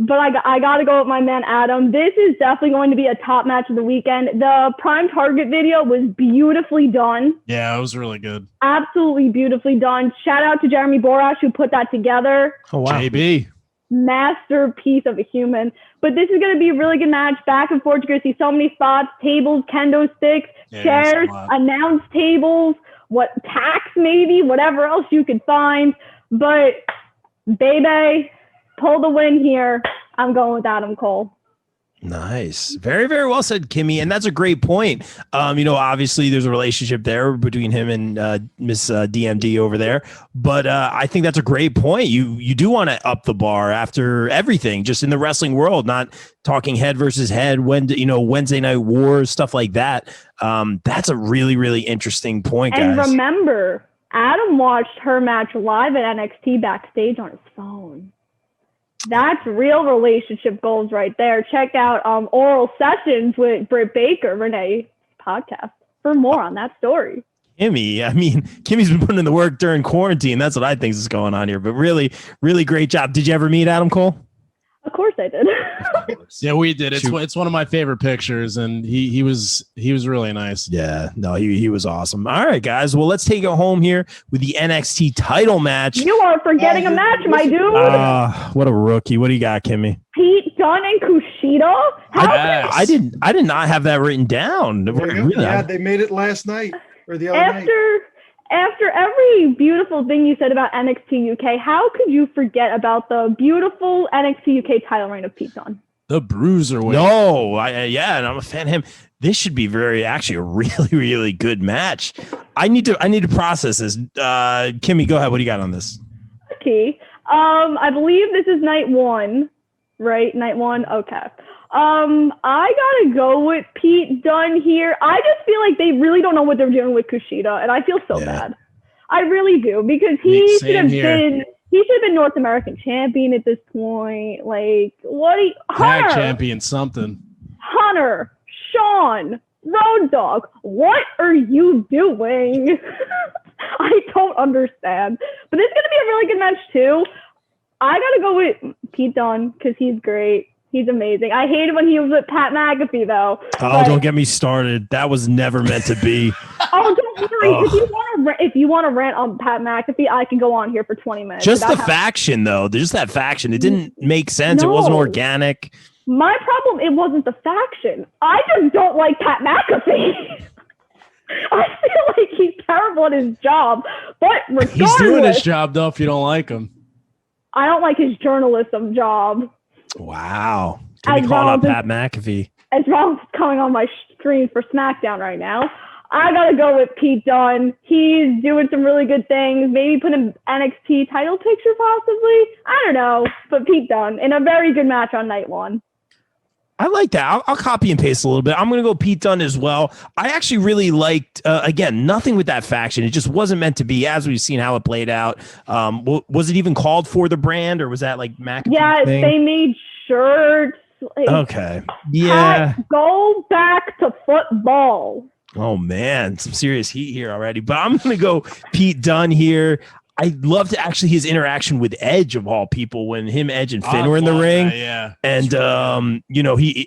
But I got to go with my man, Adam. This is definitely going to be a top match of the weekend. The Prime Target video was beautifully done. Yeah, it was really good. Absolutely beautifully done. Shout out to Jeremy Borash who put that together. Oh, wow. JB. Masterpiece of a human. But this is going to be a really good match. Back and forth. You're going to see so many spots, tables, kendo sticks, chairs, announce tables, tacks maybe, whatever else you could find. But, baby, pull the win here. I'm going with Adam Cole. Nice. Very, very well said, Kimmy. And that's a great point. Obviously there's a relationship there between him and Miss DMD over there. But I think that's a great point. You do want to up the bar after everything, just in the wrestling world, not talking head versus head, Wednesday Night Wars, stuff like that. That's a really, really interesting point, guys. And remember, Adam watched her match live at NXT backstage on his phone. That's real relationship goals right there. Check out Oral Sessions with Britt Baker, Renee podcast for more on that story. Kimmy's been putting in the work during quarantine. That's what I think is going on here. But really, really great job. Did you ever meet Adam Cole? Of course I did. Yeah, we did. It's one of my favorite pictures, and he was really nice. Yeah, no, he was awesome. All right, guys. Well, let's take it home here with the NXT title match. You are forgetting a match, my dude. What a rookie. What do you got, Kimmy? Pete Dunne and Kushida? I did not have that written down. Really? Yeah, they made it last night or the other night. After every beautiful thing you said about NXT UK, how could you forget about the beautiful NXT UK title reign of Pete Dunne? The Bruiserweight. No, and I'm a fan of him. This should be actually a really, really good match. I need to process this. Kimmy, go ahead. What do you got on this? Okay. I believe this is night one, right? Night one. Okay. I gotta go with Pete Dunne here. I just feel like they really don't know what they're doing with Kushida, and I feel so bad. I really do, because he should have been North American champion at this point. Like, tag champion something. Hunter, Sean, Road Dogg, what are you doing? I don't understand. But this is gonna be a really good match too. I gotta go with Pete Dunne because he's great. He's amazing. I hated when he was with Pat McAfee, though. Oh, don't get me started. That was never meant to be. Oh, don't worry. If you want to rant on Pat McAfee, I can go on here for 20 minutes. Just the faction, though. Just that faction. It didn't make sense. No. It wasn't organic. My problem, it wasn't the faction. I just don't like Pat McAfee. I feel like he's terrible at his job. But regardless, he's doing his job, though, if you don't like him. I don't like his journalism job. Wow. Can be calling out Pat McAfee. As well as coming on my screen for SmackDown right now. I got to go with Pete Dunne. He's doing some really good things. Maybe put an NXT title picture possibly. I don't know. But Pete Dunne in a very good match on night one. I like that. I'll copy and paste a little bit. I'm going to go Pete Dunne as well. I actually really liked, again, nothing with that faction. It just wasn't meant to be, as we've seen how it played out. Was it even called for the brand, or was that like McAfee? Yeah, thing? They made shirts. Like, okay. Yeah. Go back to football. Oh, man. Some serious heat here already. But I'm going to go Pete Dunne here. I loved actually his interaction with Edge of all people when him, Edge, and Finn were in the ring. Yeah. And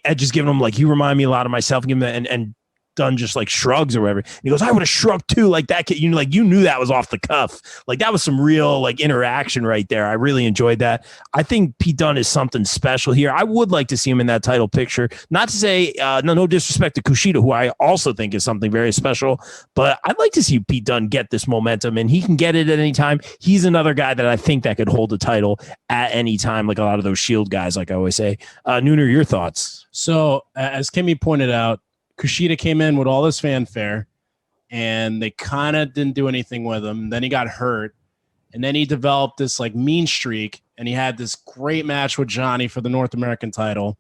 Edge is giving him like, you remind me a lot of myself, and Dunne just like shrugs or whatever. And he goes, I would have shrugged too, like that kid. You knew that was off the cuff. Like that was some real like interaction right there. I really enjoyed that. I think Pete Dunne is something special here. I would like to see him in that title picture. Not to say no disrespect to Kushida, who I also think is something very special, but I'd like to see Pete Dunne get this momentum, and he can get it at any time. He's another guy that I think that could hold the title at any time, like a lot of those Shield guys, like I always say. Nuner, your thoughts? So as Kimmy pointed out, Kushida came in with all this fanfare, and they kind of didn't do anything with him. Then he got hurt, and then he developed this like mean streak, and he had this great match with Johnny for the North American title,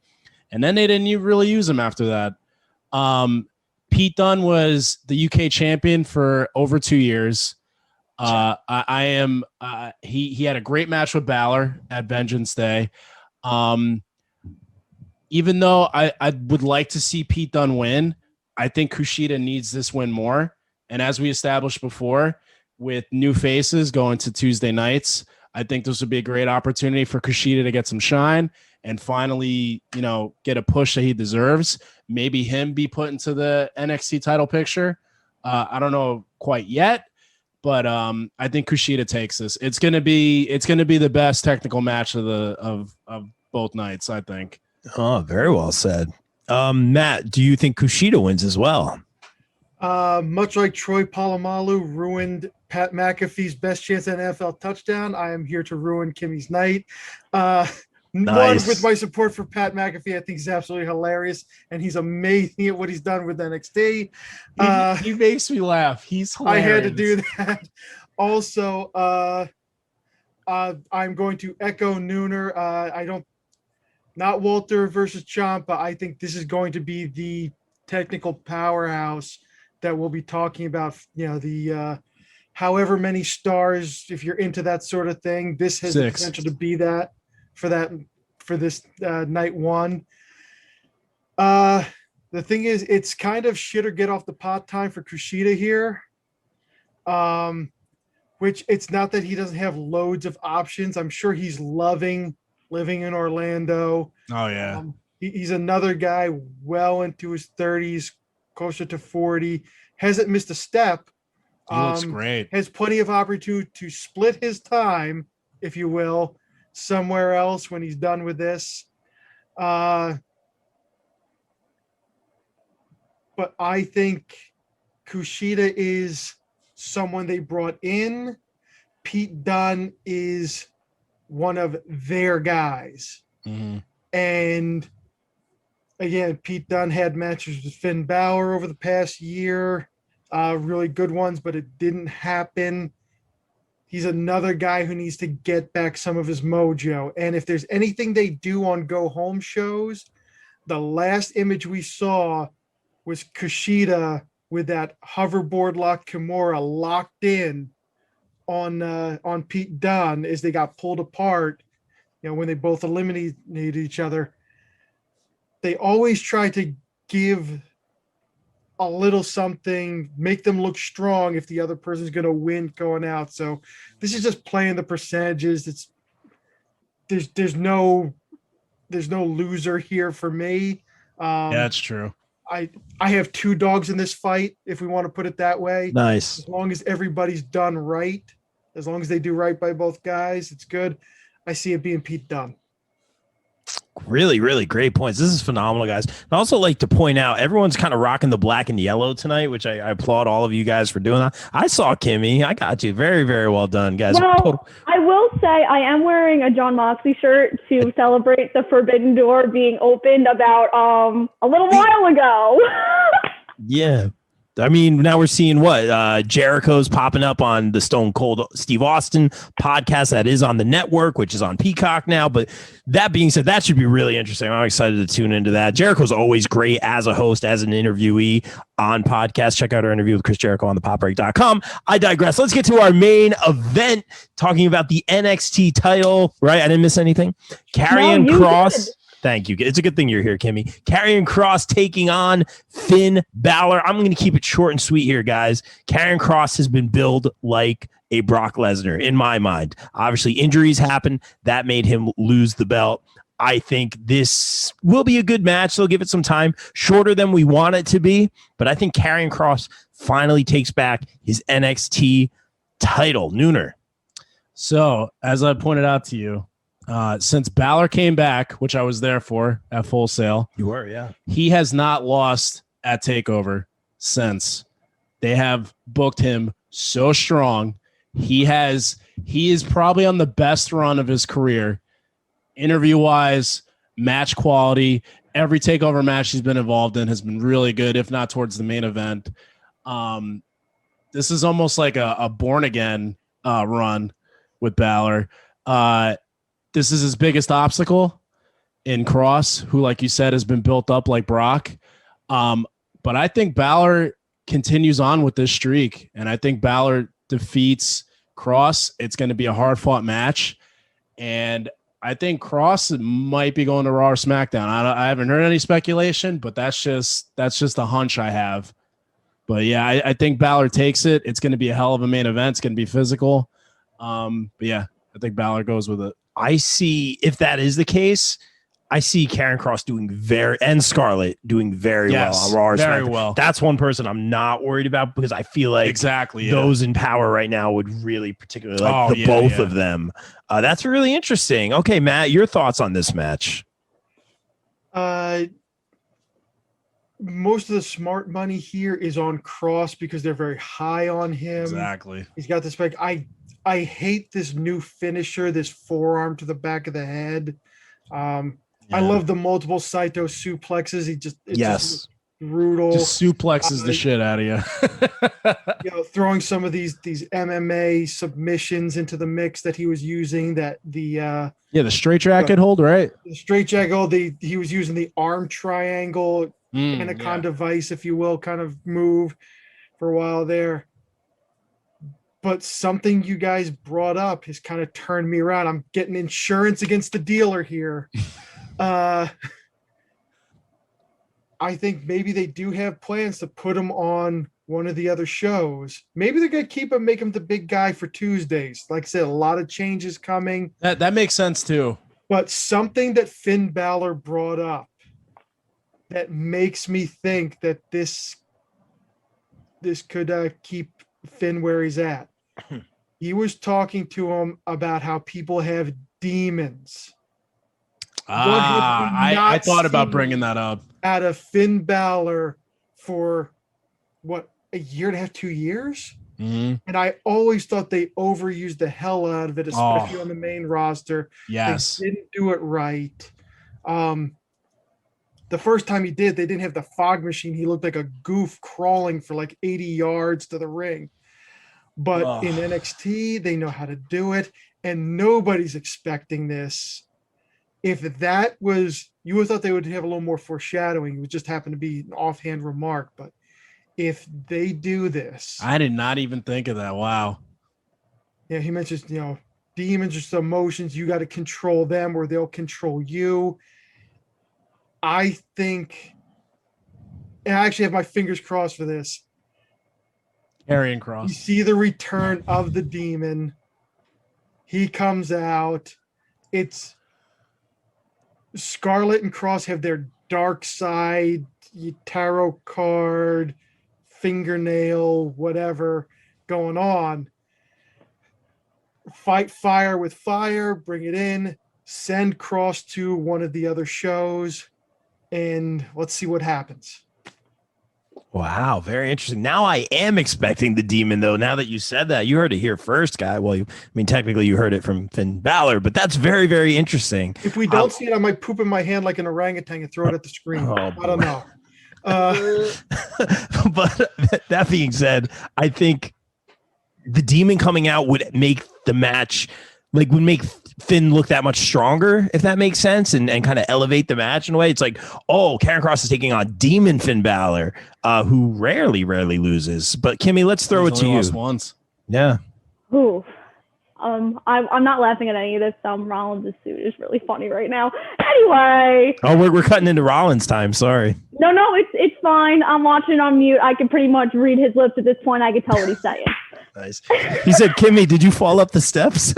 and then they didn't really use him after that. Pete Dunne was the UK champion for over 2 years. I am. He had a great match with Balor at Vengeance Day. Even though I would like to see Pete Dunne win, I think Kushida needs this win more. And as we established before, with new faces going to Tuesday nights, I think this would be a great opportunity for Kushida to get some shine and finally, get a push that he deserves. Maybe him be put into the NXT title picture. I don't know quite yet, but I think Kushida takes this. It's gonna be the best technical match of both nights, I think. Oh, very well said. Matt, do you think Kushida wins as well? Much like Troy Polamalu ruined Pat McAfee's best chance at an NFL touchdown, I am here to ruin Kimmy's night. One, with my support for Pat McAfee, I think he's absolutely hilarious, and he's amazing at what he's done with NXT. He makes me laugh. He's hilarious. I had to do that. Also, I'm going to echo Nuner. Not Walter versus Ciampa. I think this is going to be the technical powerhouse that we'll be talking about. The however many stars, if you're into that sort of thing, this has the potential to be that for this night one. The thing is, it's kind of shit or get off the pot time for Kushida here. Which it's not that he doesn't have loads of options. I'm sure he's loving living in Orlando. Oh yeah. He's another guy well into his 30s, closer to 40, hasn't missed a step. He looks great. Has plenty of opportunity to split his time, if you will, somewhere else when he's done with this. But I think Kushida is someone they brought in. Pete Dunne is one of their guys. Mm-hmm. And again, Pete Dunne had matches with Finn Balor over the past year, really good ones, but it didn't happen. He's another guy who needs to get back some of his mojo. And if there's anything they do on go home shows, the last image we saw was Kushida with that hoverboard lock Kimura locked in on Pete Dunne as they got pulled apart, when they both eliminated each other. They always try to give a little something, make them look strong if the other person's going to win going out. So this is just playing the percentages. There's no loser here for me. Yeah, that's true. I have two dogs in this fight, if we want to put it that way. Nice. As long as everybody's done right, as long as they do right by both guys, it's good. I see it being Pete Dunne. Really, really great points. This is phenomenal, guys. I'd also like to point out everyone's kind of rocking the black and yellow tonight, which I applaud all of you guys for doing that. I saw Kimmy. I got you. Very, very well done, guys. Well, I will say I am wearing a John Moxley shirt to celebrate the Forbidden Door being opened about a little while ago. Yeah. I mean, now we're seeing what JayCrow's popping up on the Stone Cold Steve Austin podcast that is on the network, which is on Peacock now. But that being said, that should be really interesting. I'm excited to tune into that. JayCrow's always great as a host, as an interviewee on podcast. Check out our interview with Chris JayCrow on thepopbreak.com. I digress. Let's get to our main event, talking about the NXT title. Right? I didn't miss anything. Karrion Kross. Did. Thank you. It's a good thing you're here, Kimmy. Karrion Kross taking on Finn Balor. I'm going to keep it short and sweet here, guys. Karrion Kross has been billed like a Brock Lesnar in my mind. Obviously, injuries happened. That made him lose the belt. I think this will be a good match. They'll give it some time. Shorter than we want it to be. But I think Karrion Kross finally takes back his NXT title. Nuner. So, as I pointed out to you, since Balor came back, which I was there for at Full Sail. You were, yeah. He has not lost at TakeOver since. They have booked him so strong. He is probably on the best run of his career, interview-wise, match quality. Every TakeOver match he's been involved in has been really good, if not towards the main event. This is almost like a born-again run with Balor. This is his biggest obstacle in Kross, who, like you said, has been built up like Brock. But I think Balor continues on with this streak, and I think Balor defeats Krus, it's going to be a hard fought match. And I think Krus might be going to Raw or SmackDown. I haven't heard any speculation, but that's just a hunch I have. But yeah, I think Balor takes it. It's going to be a hell of a main event. It's going to be physical. But yeah, I think Balor goes with it. I see, if that is the case, I see Karen Cross and Scarlett doing very well on Raw. Very well. That's one person I'm not worried about because I feel like those in power right now would really particularly like both of them. That's really interesting. Okay, Matt, your thoughts on this match? Most of the smart money here is on Cross because they're very high on him. Exactly. He's got this spec. I hate this new finisher, this forearm to the back of the head. I love the multiple Saito suplexes. It's just brutal. Just suplexes the shit out of you. Throwing some of these MMA submissions into the mix that he was using. The straight jacket hold, right? The straight jacket hold. He was using the arm triangle anaconda vice, if you will, kind of move for a while there. But something you guys brought up has kind of turned me around. I'm getting insurance against the dealer here. I think maybe they do have plans to put him on one of the other shows. Maybe they're going to keep him, make him the big guy for Tuesdays. Like I said, a lot of changes coming. That makes sense too. But something that Finn Balor brought up that makes me think that this could keep Finn where he's at. He was talking to him about how people have demons. I thought about bringing that up. Out of Finn Balor for what, a year and a half, 2 years? Mm-hmm. And I always thought they overused the hell out of it, especially on the main roster. Yes. They didn't do it right. The first time he did, they didn't have the fog machine. He looked like a goof crawling for like 80 yards to the ring. But in NXT, they know how to do it, and nobody's expecting this. If that was, you would thought they would have a little more foreshadowing. It would just happen to be an offhand remark. But if they do this, I did not even think of that. Wow. Yeah, he mentions, demons are some emotions. You got to control them, or they'll control you. I think, and I actually have my fingers crossed for this. Karrion Kross. You see the return of the demon. He comes out. It's Scarlett and Kross have their dark side, tarot card, fingernail, whatever going on. Fight fire with fire, bring it in, send Kross to one of the other shows, and let's see what happens. Wow, very interesting. Now I am expecting the demon, though. Now that you said that, you heard it here first, guy. Well, technically you heard it from Finn Balor, but that's very, very interesting. If we don't see it, I might poop in my hand like an orangutan and throw it at the screen. I don't know. But that being said, I think the demon coming out would make the match, would make Finn look that much stronger, if that makes sense, and kind of elevate the match in a way. It's like, Karen Kross is taking on Demon Finn Balor, who rarely loses. But Kimmy, let's throw it to you. Lost once. Yeah. Ooh. I'm not laughing at any of this. Rollins' suit is really funny right now. Anyway. Oh, we're cutting into Rollins time. Sorry. No, it's fine. I'm watching on mute. I can pretty much read his lips at this point. I can tell what he's saying. Nice. He said, Kimmy, did you fall up the steps?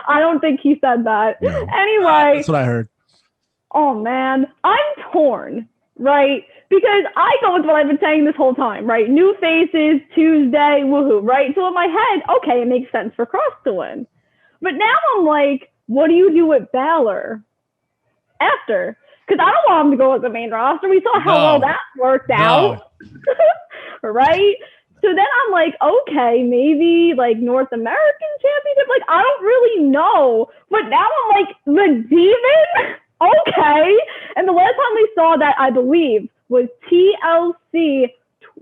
I don't think he said that. No. Anyway. That's what I heard. Oh, man. I'm torn, right? Because I go with what I've been saying this whole time, right? New faces, Tuesday, woohoo, right? So in my head, okay, it makes sense for Kross to win. But now I'm like, what do you do with Balor after? Because I don't want him to go with the main roster. We saw how well that worked out. Right? So then I'm like, okay, maybe North American Championship. I don't really know. But now I'm like, the demon? Okay. And the last time we saw that, I believe, was TLC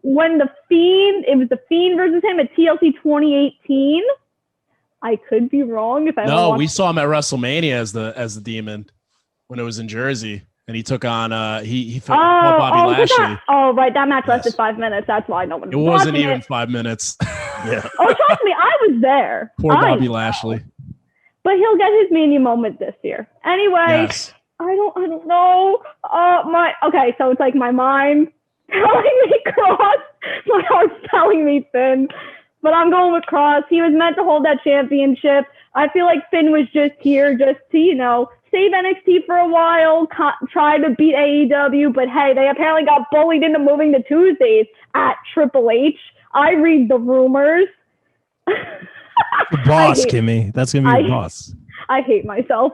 when it was the Fiend versus him at TLC 2018. I could be wrong if I No, we saw him at WrestleMania as the demon when it was in Jersey. And he took on he fought Bobby Lashley. Right, that match lasted 5 minutes. That's why no one. It wasn't even 5 minutes. Yeah. Oh, trust me, I was there. Poor Bobby Lashley. But he'll get his Mania moment this year. Anyway, Yes. I don't know. So it's like my mind telling me Krus, my heart's telling me Finn. But I'm going with Krus. He was meant to hold that championship. I feel like Finn was just here just to, save NXT for a while, try to beat AEW. But hey, they apparently got bullied into moving to Tuesdays at Triple H. I read the rumors. Your boss, Kimmy. That's going to be your boss. I hate myself.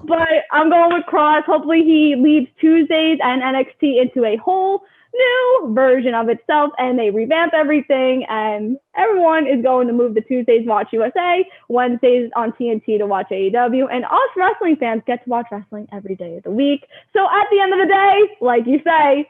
But I'm going with Krus. Hopefully he leads Tuesdays and NXT into a whole new version of itself, and they revamp everything, and everyone is going to move to Tuesdays to watch USA, Wednesdays on TNT to watch AEW, and us wrestling fans get to watch wrestling every day of the week. So at the end of the day, like you say,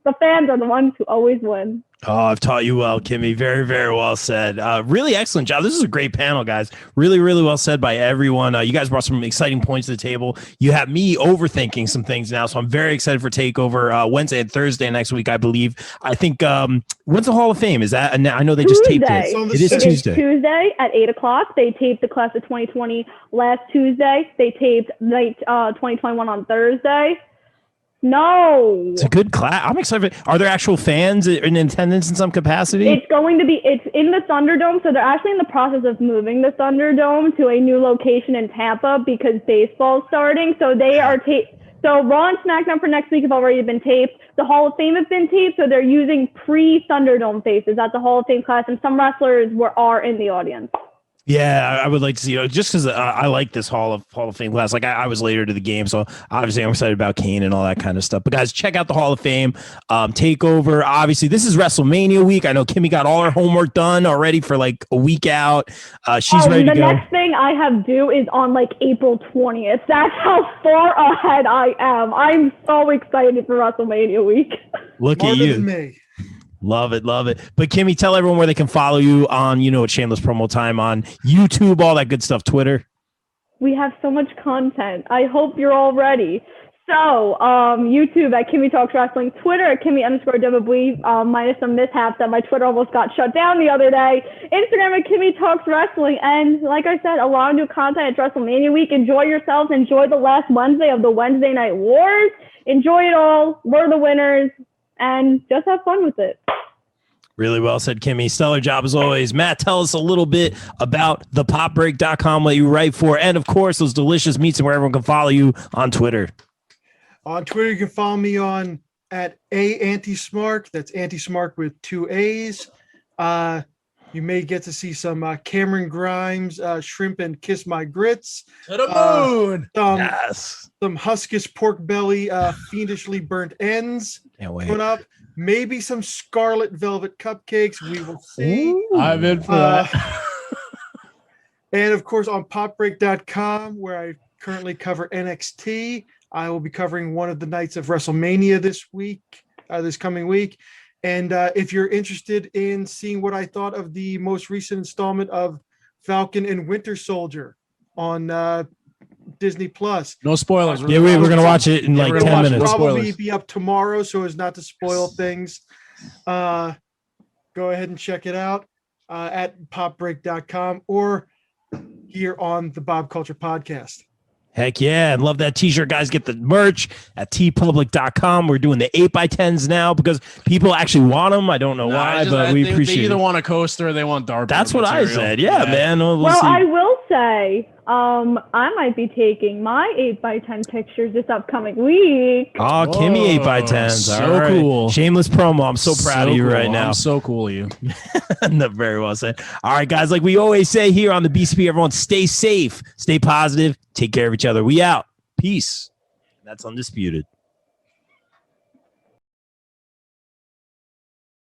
the fans are the ones who always win. Oh, I've taught you well, Kimmy. Very, very well said. Really excellent job. This is a great panel, guys. Really, really well said by everyone. You guys brought some exciting points to the table. You have me overthinking some things now, so I'm very excited for TakeOver Wednesday and Thursday next week, I believe. I think, when's the Hall of Fame? Is that? I know they just taped it. It is Tuesday. Tuesday at 8 o'clock. They taped the class of 2020 last Tuesday. They taped late 2021 on Thursday. No. It's a good class. I'm excited. Are there actual fans in attendance in some capacity? It's in the Thunderdome. So they're actually in the process of moving the Thunderdome to a new location in Tampa because baseball's starting. So they are So Raw and SmackDown for next week have already been taped. The Hall of Fame has been taped. So they're using pre-Thunderdome faces at the Hall of Fame class. And some wrestlers are in the audience. Yeah, I would like to see, just because I like this Hall of Fame class. Like I was later to the game, so obviously I'm excited about Kane and all that kind of stuff. But guys, check out the Hall of Fame takeover. Obviously, this is WrestleMania week. I know Kimmy got all her homework done already for like a week out. She's ready to go. The next thing I have due is on like April 20th. That's how far ahead I am. I'm so excited for WrestleMania week. Look at you. Me. Love it, love it. But Kimmy, tell everyone where they can follow you on, it's shameless promo time on YouTube, all that good stuff, Twitter. We have so much content. I hope you're all ready. So, YouTube at Kimmy Talks Wrestling, Twitter at Kimmy_WWE, minus some mishaps that my Twitter almost got shut down the other day. Instagram at Kimmy Talks Wrestling. And like I said, a lot of new content at WrestleMania week. Enjoy yourselves. Enjoy the last Wednesday of the Wednesday Night Wars. Enjoy it all. We're the winners. And just have fun with it. Really well said, Kimmy. Stellar job as always. Matt, tell us a little bit about thepopbreak.com, what you write for, and of course, those delicious meats and where everyone can follow you on Twitter. On Twitter, you can follow me on at Anti-Smark. That's Anti-Smark with 2 A's. You may get to see some Cameron Grimes, shrimp and kiss my grits. To the moon. Some Huskus pork belly, fiendishly burnt ends. Can't wait. Coming up. Maybe some scarlet velvet cupcakes. We will see. Ooh, I'm in for that. And of course, on popbreak.com, where I currently cover NXT, I will be covering one of the nights of WrestleMania this coming week. And if you're interested in seeing what I thought of the most recent installment of Falcon and Winter Soldier on Disney Plus. No spoilers. Yeah, we're going to watch it in like 10 minutes. Probably be up tomorrow so as not to spoil things. Go ahead and check it out at popbreak.com or here on the Bob Culture Podcast. Heck yeah. And love that t-shirt, guys. Get the merch at tpublic.com. We're doing the 8x10s now because people actually want them. I don't know why, but we appreciate it. They either want a coaster or they want dark. That's what I said. Yeah, man. We'll see. I will say, I might be taking my 8x10 pictures this upcoming week. Oh, Kimmy 8x10s. So cool. Shameless promo. I'm so proud of you right now. I'm so cool of you. Very well said. All right, guys. Like we always say here on the BCP, everyone stay safe, stay positive, take care of each other. We out. Peace. That's undisputed.